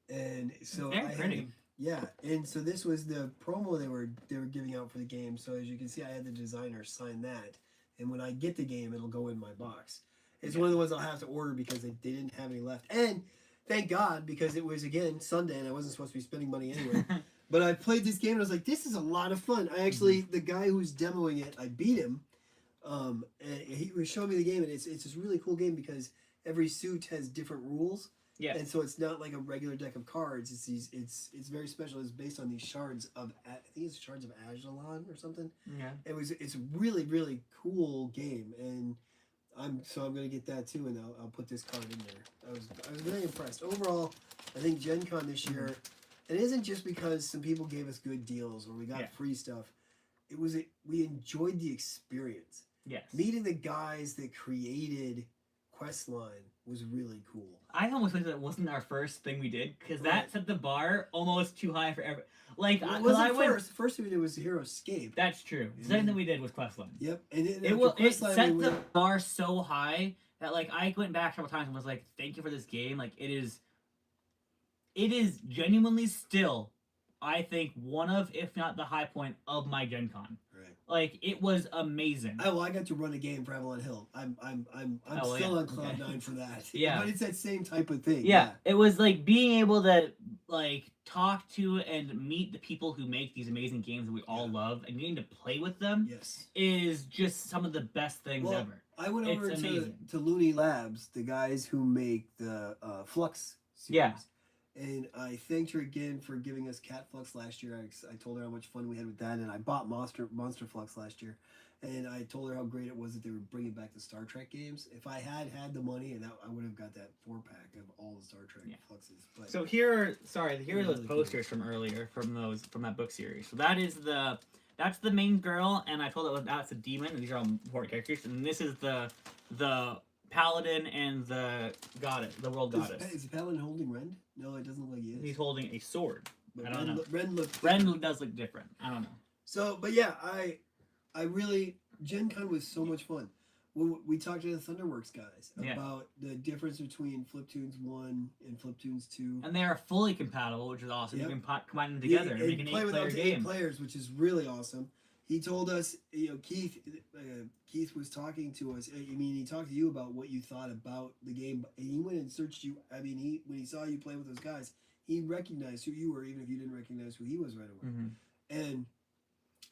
And so Very I had pretty. them- yeah, and so this was the promo they were giving out for the game. So as you can see, I had the designer sign that, and when I get the game, it'll go in my box. It's one of the ones I'll have to order because they didn't have any left. And thank God, because it was again Sunday and I wasn't supposed to be spending money anyway. But I played this game and I was like, this is a lot of fun. I actually, the guy who's demoing it, I beat him. And he was showing me the game, and it's this really cool game because every suit has different rules. Yeah. And so it's not like a regular deck of cards. It's very special. It's based on these shards of, I think it's shards of Ajalon or something. Yeah. It's a really, really cool game, and I'm gonna get that too, and I'll put this card in there. I was very impressed. Overall, I think Gen Con this year, it isn't just because some people gave us good deals or we got free stuff. We enjoyed the experience. Yes. Meeting the guys that created Questline was really cool. I almost wish that wasn't our first thing we did because Right. that set the bar almost too high for every. Like Well, it 'cause wasn't I went. first. The first thing we did was Hero Escape. That's true. The second thing we did was Questline. Yep, and It set the bar so high that like I went back several times and was like, "Thank you for this game." Like it is genuinely still, I think, one of, if not the high point of my Gen Con. Right. Like it was amazing. I got to run a game for Avalon Hill. I'm Oh, still yeah. on cloud Okay. 9 for that. Yeah. But it's that same type of thing. Yeah, it was like being able to like talk to and meet the people who make these amazing games that we all love and getting to play with them Yes. is just some of the best things Well, ever. I went It's over amazing. to Looney Labs, the guys who make the Flux series. Yeah. And I thanked her again for giving us Cat Flux last year. I told her how much fun we had with that, and I bought Monster Flux last year. And I told her how great it was that they were bringing back the Star Trek games. If I had the money, and I would have got that 4-pack of all the Star Trek Fluxes. But So here are those really posters from earlier from that book series. So that's the main girl, and I told her that's a demon. And these are all important characters, and this is the paladin and the goddess, the world goddess. is Paladin holding Rend? No, it doesn't look like he is. He's holding a sword. But I don't know. Ren looked Ren does look different. I don't know. So, but yeah, I really, Gen Con was so much fun. When we talked to the Thunderworks guys about the difference between Fliptoons 1 and Fliptoons 2. And they are fully compatible, which is awesome. Yep. You can combine them together and make an play with 8-player up to 8 game. players, which is really awesome. He told us, Keith was talking to us. He talked to you about what you thought about the game, and he went and searched you. When he saw you play with those guys, he recognized who you were, even if you didn't recognize who he was right away. Mm-hmm.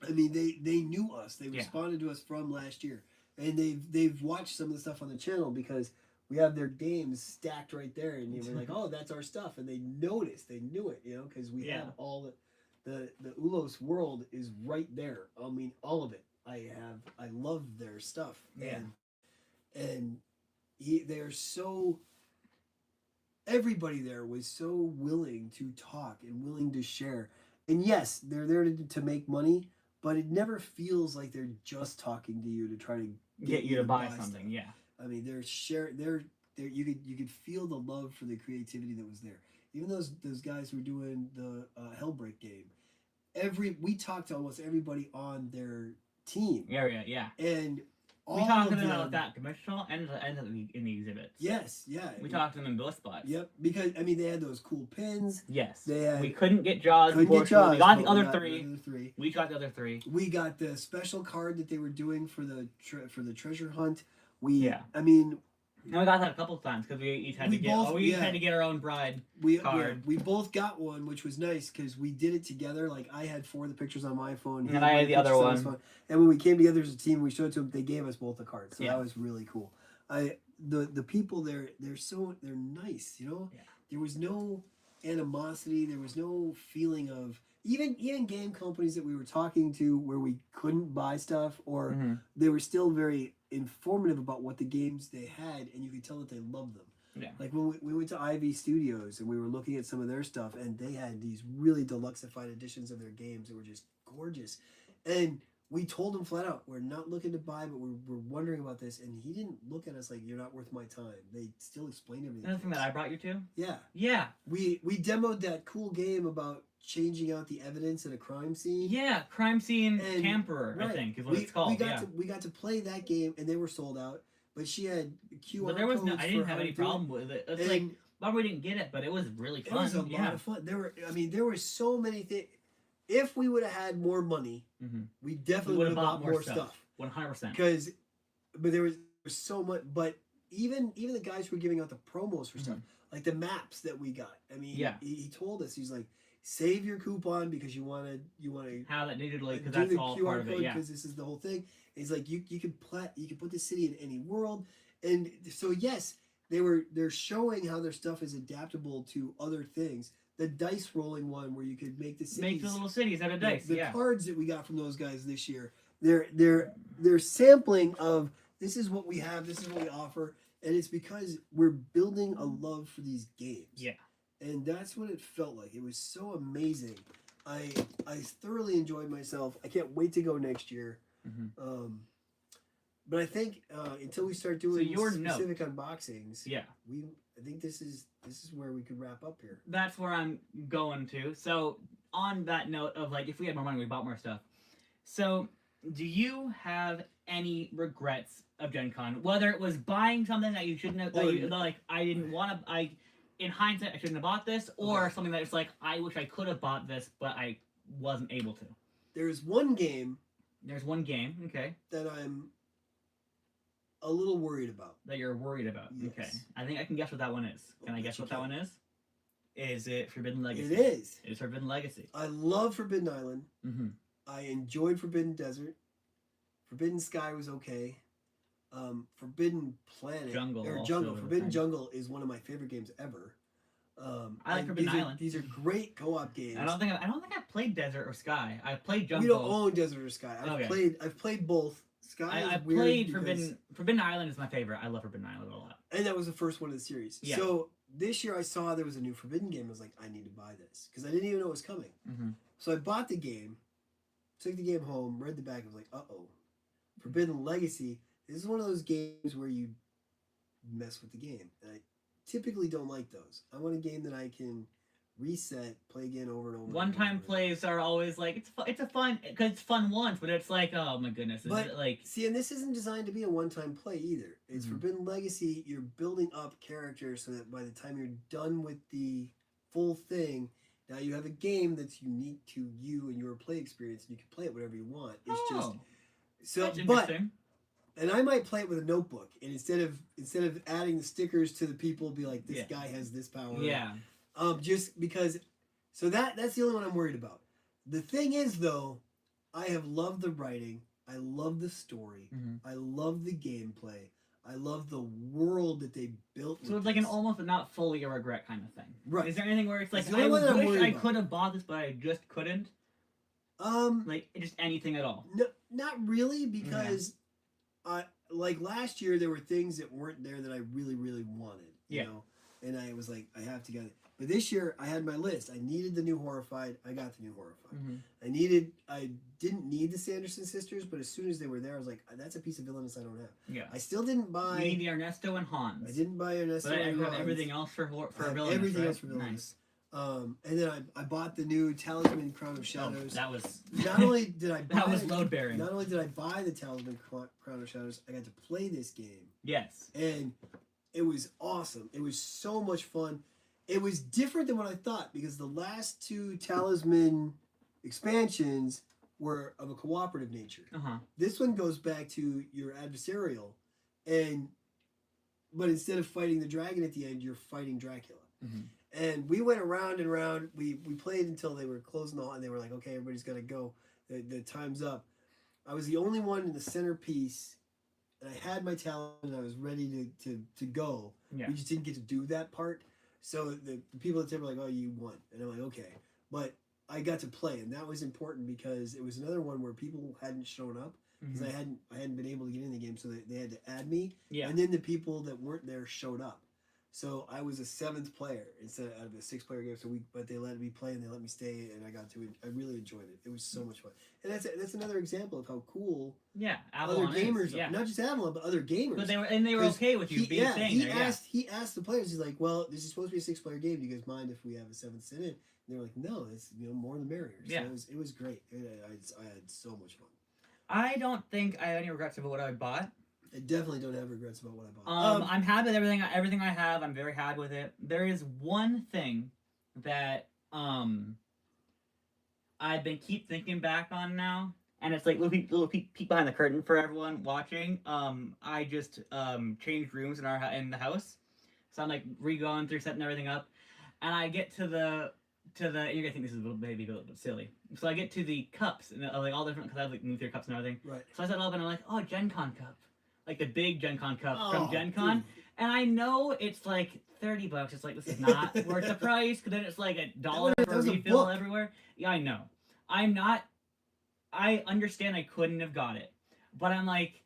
And they knew us. They responded to us from last year, and they've watched some of the stuff on the channel because we have their games stacked right there, and they were like, "Oh, that's our stuff," and they noticed, they knew it, because we have all the Ulos world is right there. I mean, all of it. I love their stuff, and they're so. Everybody there was so willing to talk and willing to share, and yes, they're there to make money. But it never feels like they're just talking to you to try to Get you to buy something. stuff. Yeah. I mean, you could feel the love for the creativity that was there. Even those guys who were doing the Hellbreak game, we talked to almost everybody on their team. Yeah. And all We talked to of them about that commercial and in the exhibits. Yes, yeah. We talked to them in both spots. Yep, because they had those cool pins. Yes. They had, we couldn't get Jaws. couldn't get unfortunately. Jaws. We got the other three. We got the other three. We got the special card that they were doing for the treasure hunt. And we got that a couple of times because we each had We to get. both- we each yeah. had to get our own bride. We Card. we both got one, which was nice because we did it together. Like I had 4 of the pictures on my phone, he And I one of had the other pictures on his one. phone. And when we came together as a team, we showed it to them. They gave us both a card, so Yeah. that was really cool. The people there, they're nice. You know, Yeah. there was no animosity. There was no feeling of even game companies that we were talking to where we couldn't buy stuff, or Mhm. they were still very informative about what the games they had, and you could tell that they loved them. Yeah. Like when we went to Ivy Studios and we were looking at some of their stuff, and they had these really deluxeified editions of their games that were just gorgeous. And we told him flat out, we're not looking to buy, but we're wondering about this. And he didn't look at us like, you're not worth my time. They still explained everything. Another to thing us. that I brought you to. Yeah. Yeah. We demoed that cool game about changing out the evidence in a crime scene. Yeah. Crime scene And- tamperer, I right. think, is what it's called. We got Yeah. we got to play that game, and they were sold out. But she had QR But there was no. codes I for didn't how have to any do it. problem with it. It's And like, well, we didn't get it, but it was really it fun. was a lot Yeah. of fun. There were so many things. If we would have had more money, Mhm. we We definitely would would have have bought more stuff. 100%. Because, but there was so much. But even the guys who were giving out the promos for stuff, like the maps that we got. I mean, Mm-hmm. Yeah. he told us, he's like, save your coupon because you want to How that digitally, because do that's the all QR part of it. code Yeah. because this is the whole thing. And he's like, you can put the city in any world, and so yes, they're showing how their stuff is adaptable to other things. The dice rolling one where you could make the cities, Make the little cities out of dice. the Yeah. cards that we got from those guys this year. They're sampling of this is what we have, this is what we offer, and it's because we're building a love for these games. Yeah. And that's what it felt like. It was so amazing. I thoroughly enjoyed myself. I can't wait to go next year. Mhm. But I think until we start doing your note- specific unboxings, Yeah. I think this is where we could wrap up here. That's where I'm going to. So, on that note of like, if we had more money, we bought more stuff. So, do you have any regrets of Gen Con? Whether it was buying something that you shouldn't have, like, I didn't want to, in hindsight, I shouldn't have bought this, or Okay. something that it's like, I wish I could have bought this, but I wasn't able to. There's one game There's one game, okay, that I'm a little worried about. that you're worried about. Yes. Okay. I think I can guess what that one is. Can I bet guess you what that can. one is? Is it Forbidden Legacy? It is. It is Forbidden Legacy. I love Forbidden Island. Mm-hmm. I enjoyed Forbidden Desert. Forbidden Sky was okay. Forbidden Planet Jungle or also Jungle. was Forbidden fine. Jungle is one of my favorite games ever. I like and Forbidden Island. These are great co-op games. I don't think I've played Desert or Sky. I played we Jungle. don't own Desert or Sky. Okay. I've played both. Sky I is weird played because- Forbidden Island is my favorite. I love Forbidden Island a lot. and that was the first one of the series. Yeah. So this year I saw there was a new Forbidden game. I was like, I need to buy this because I didn't even know it was coming. Mm-hmm. So I bought the game, took the game home, read the back. I was like, uh-oh. Forbidden Legacy. This is one of those games where you mess with the game. And I typically don't like those. I want a game that I can reset, play again over and over. and One-time over. plays are always like it's a fun because it's fun once, but it's like, oh my goodness, is But- it like See, and this isn't designed to be a one-time play either. It's Mhm. Forbidden Legacy. You're building up characters so that by the time you're done with the full thing, now you have a game that's unique to you and your play experience, and you can play it whatever you want. It's just oh, so. that's But interesting. and I might play it with a notebook, and instead of adding the stickers to the people, be like, this Yeah. guy has this power. Yeah. Just because. So that's the only one I'm worried about. The thing is, though, I have loved the writing. I love the story. Mhm. I love the gameplay. I love the world that they built. So with it's like an this. almost not fully a regret kind of thing. Right. Is there anything where it's like It's the only I one that I'm wish worried I about. could have bought this, but I just couldn't? Um, Like just anything at all? no, not really, because I like last year there were things that weren't there that I really, really wanted. You Yeah. know, and I was like, I have to get it. But this year I had my list. I needed the new Horrified. I got the new Horrified. Mm-hmm. I didn't need the Sanderson sisters, but as soon as they were there, I was like, that's a piece of villainous I don't have. Yeah. I still didn't You buy. need the Ernesto and Hans. I didn't buy Ernesto. But I and have Hans. everything else for I have Villainous, everything right? else for villainous. Nice. And then I bought the new Talisman Crown of Oh, Shadows. that was Not only did I buy that was load bearing. not only did I buy the Talisman Crown of Shadows, I got to play this game. Yes. And it was awesome. It was so much fun. It was different than what I thought because the last two Talisman expansions were of a cooperative nature. Uh huh. This one goes back to your adversarial, and but instead of fighting the dragon at the end, you're fighting Dracula. Mhm. And we went around and around. We played until they were closing all, and they were like, "Okay, everybody's got to go. The time's up." I was the only one in the centerpiece, and I had my talent, and I was ready to go. Yeah. We just didn't get to do that part. So the people at the table were like, "Oh, you won," and I'm like, "Okay," but I got to play, and that was important because it was another one where people hadn't shown up because Mhm. I hadn't been able to get in the game, so they had to add me, Yeah. and then the people that weren't there showed up. So I was a 7th player instead of out of a 6-player game. But they let me play and they let me stay, and I really enjoyed it. It was so much fun, and that's another example of how cool Yeah. other Avalon gamers is, yeah. are. Not just Avalon, but other gamers. But they were 'Cause okay with you being staying there. He asked the players. He's like, "Well, this is supposed to be a 6-player game. Do you guys mind if we have a 7th sit in?" And they were like, "No, it's more the merrier." So Yeah. it was great. I had so much fun. I don't think I have any regrets about what I bought. I definitely don't have regrets about what I bought. I'm happy with everything I have. I'm very happy with it. There is one thing that I've been keep thinking back on now, and it's like little peek behind the curtain for everyone watching. I just changed rooms in the house, so I'm like re-going through setting everything up, and I get to the you're gonna think this is maybe a little bit silly. So I get to the cups and like all different because I have like moved their cups and everything. Right. So I set it up and I'm like, oh, Gen Con cup. Like the big Gen Con cup Oh, from Gen Con. dude. And I know it's like $30. It's like, this is not worth the price. Because then it's like $1 That for a was a refill book. everywhere. Yeah, I know. I understand I couldn't have got it. But I'm like,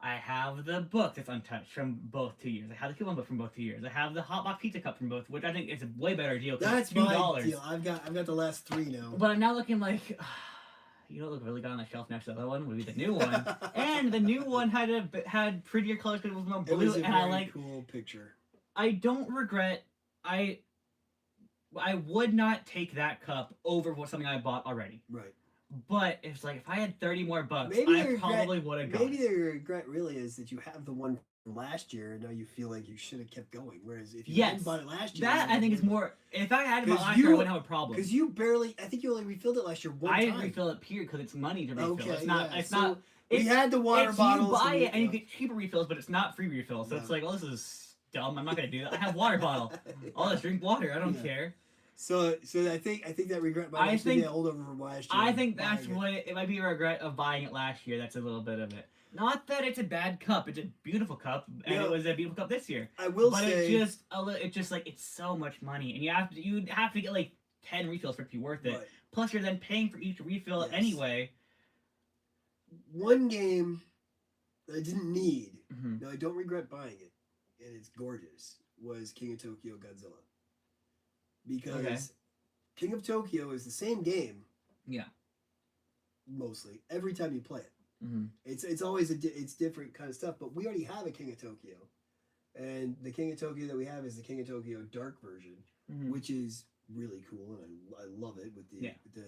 I have the book that's untouched from both 2 years. I have the coupon book from both 2 years. I have the Hot Box Pizza Cup from both, which I think is a way better deal. 'Cause That's it's my $2. deal. I've got the last 3 now. But I'm now looking like, you know what look really good on the shelf next to the other one would be the new one. And the new one had prettier colors because it was more It blue. was a And very I like, cool picture. I don't regret, I would not take that cup over something I bought already. Right. But it's like, if I had 30 more bucks, Maybe I the probably would have got Maybe it. the regret really is that you have the one from last year, and now you feel like you should have kept going. Whereas if you Yes. hadn't bought it last year, That, I think, is more, if I had it 'Cause last year, I you- wouldn't have a problem. because you barely. I think you only refilled it last year one I time. refill it period because it's money to refill. Okay, It's not, yeah. it's So not, we it's, had the water it's bottles. you buy and it and you get cheaper refills, but it's not free refills. So it's No. like, oh, this is dumb. I'm not going to do that. I have water bottle. I'll just drink water. I don't Yeah. care. So I think that regret might I actually think- be held over from last year. I think that's buying it. what it might be a regret of buying it last year. That's a little bit of it. Not that it's a bad cup. It's a beautiful cup, and Yeah. it was a beautiful cup this year. I will But say. it's just like it's so much money, and you'd have to get like 10 refills for it to be worth it. Right. Plus, you're then paying for each refill Yes. anyway. One game that I didn't need. Mhm. No, I don't regret buying it, and it's gorgeous. Was King of Tokyo Godzilla, because Okay. King of Tokyo is the same game. Yeah. Mostly every time you play it, Mm-hmm. it's always it's different kind of stuff. But we already have a King of Tokyo, and the King of Tokyo that we have is the King of Tokyo Dark version, which is really cool, and I love it with the Yeah.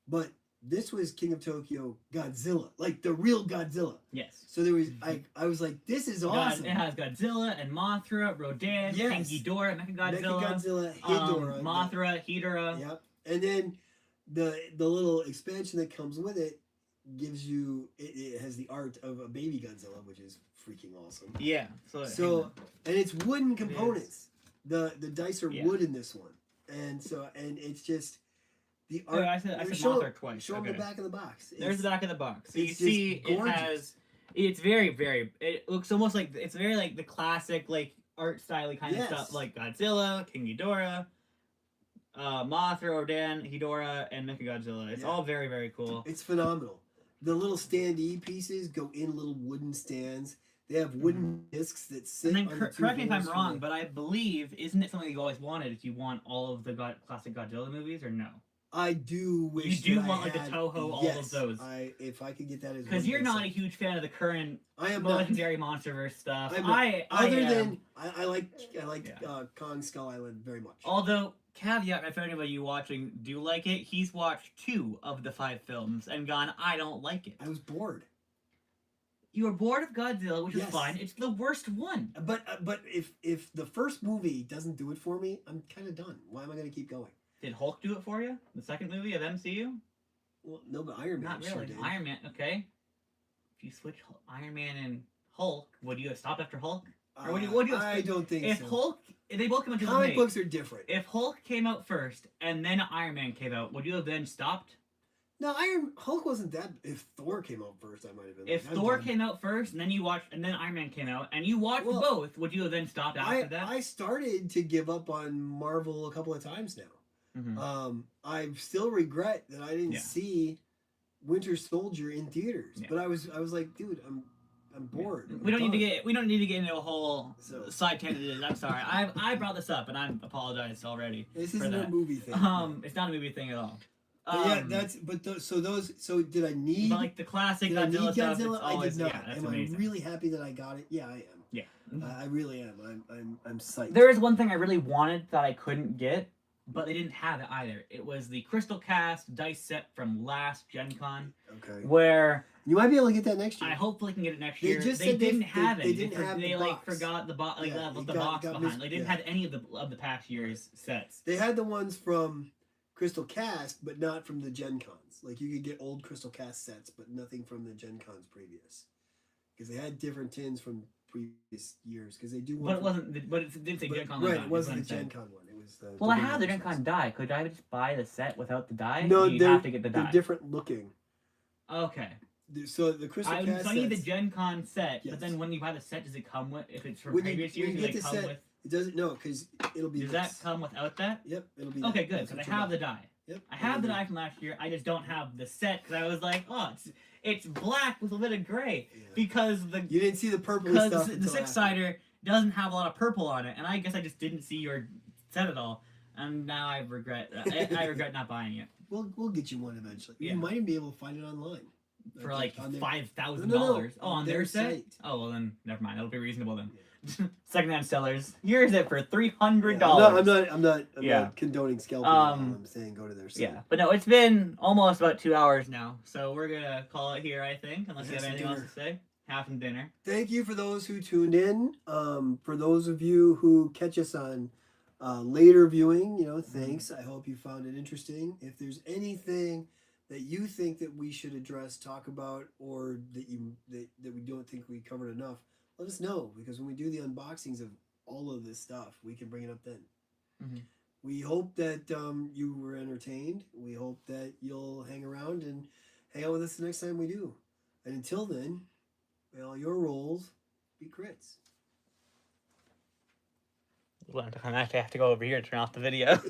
But this was King of Tokyo Godzilla, like the real Godzilla. Yes. So there was I was like, this is awesome. It has Godzilla and Mothra, Rodan, Yes. King Ghidorah, Mechagodzilla, Mechagodzilla, Ghidorah, Mothra, Hedorah. Yep. And then the little expansion that comes with it gives you it has the art of a baby Godzilla, which is freaking awesome. Yeah. So and it's wooden components. The dice are Yeah. wood in this one, and it's just the Oh, art. I said show Mothra twice. Show them Okay. the back of the box. There's the back of the box. So you it's see just it gorgeous. has. It's very, very. It looks almost like it's very like the classic like art style kind of Yes. stuff, like Godzilla, King Ghidorah, Mothra, Rodan, Hedorah, and Mechagodzilla. It's Yeah. all very, very cool. It's phenomenal. The little standee pieces go in little wooden stands. They have wooden discs that sit. And then on the two correct me if I'm holes for wrong, the- but I believe isn't it something you always wanted? If you want all of the classic Godzilla movies, or no? I do wish You do that I want, like, the had- Toho, all of yes, those. If I could get that as Because one you're not a big set. huge fan of the current I am not. legendary MonsterVerse stuff. I'm not. I Other am. than I like Yeah. Kong Skull Island very much. Although, caveat, if anybody you watching do like it, he's watched 2 of the 5 films and gone, I don't like it. I was bored. You were bored of Godzilla, which is Yes. fine. It's the worst one. But if the first movie doesn't do it for me, I'm kind of done. Why am I going to keep going? Did Hulk do it for you? The second movie of MCU? Well, no, but Iron Man Not sure really. did. Iron Man, okay. If you switch Iron Man and Hulk, would you have stopped after Hulk? Or what do you I don't think if so. Hulk, if they both came out in Comic 2008, books are different. if Hulk came out first and then Iron Man came out, would you have then stopped? No, Hulk wasn't that. If Thor came out first, I might have been. If like, I'm Thor done. came out first and then you watched, and then Iron Man came out, and you watched Well, both, would you have then stopped after that? I started to give up on Marvel a couple of times now. Mhm. I still regret that I didn't Yeah. see Winter Soldier in theaters. Yeah. But I was like, dude, I'm bored. We don't need to done. get we don't need to get into a whole So- side tangent. I'm sorry. I brought this up and I apologized already. This for isn't a that. movie thing. It's not a movie thing at all. But yeah, that's so did I need? But like the classic Did I need Godzilla stuff. Godzilla? It's I always did not. yeah, that's Am amazing. I really happy that I got it? Yeah, I am. Yeah. I really am. I'm psyched. There is one thing I really wanted that I couldn't get. But they didn't have it either. It was the Crystal Cast dice set from last Gen Con, Okay. Where You might be able to get that next year. I hopefully can get it next They year. just They said they- didn't they- have they it. didn't have they the like box. forgot the box, like Yeah, the it box got behind. They didn't yeah. have any of the past years sets. They had the ones from Crystal Cast, but not from the Gen Cons. Like you could get old Crystal Cast sets, but nothing from the Gen Cons previous. Because they had different tins from previous years. Because they do. one But it from- wasn't. But it didn't say but- Gen Con. Right, on it is wasn't what the I'm Gen saying. Con one. It was the. well, I the have the bigger Gen Con ones. die. Could I just buy the set without the die? No, Or you they're have to get the they're die. different looking. Okay. So the Crystal Cast. So I need the sets, Gen Con set, Yes. but then when you buy the set, does it come with? If it's from When you- previous when years, you does get it the come set, with? it doesn't. No, because it'll be. Does this. that come without that? Yep, it'll be. Okay, that. good. That's Because I what you'll have the buy. die. Yep. I have the it'll be- die from last year. I just don't have the set because I was like, oh, it's black with a bit of gray Yeah. because the You didn't see the purple because stuff. the until six after. sider doesn't have a lot of purple on it, and I guess I just didn't see your set at all, and now I regret I regret not buying it We'll get you one eventually. Yeah. You might even be able to find it online. for like on their- $5,000. No, Oh, on their set? site. Oh well, then never mind. That'll be reasonable then. Yeah. Secondhand sellers. Here's it for $300. I'm Yeah. not condoning scalping. I'm saying go to their site. Yeah, but no, it's been almost about 2 hours now, so we're gonna call it here, I think, unless you Have have some anything else dinner. to say. Have some dinner. Thank you for those who tuned in. For those of you who catch us on later viewing, thanks. I hope you found it interesting. If there's anything that you think that we should address, talk about, or that we don't think we covered enough, let us know, because when we do the unboxings of all of this stuff, we can bring it up then. Mhm. We hope that you were entertained. We hope that you'll hang around and hang out with us the next time we do. And until then, may all your rolls be crits. Well, I have to go over here to turn off the video.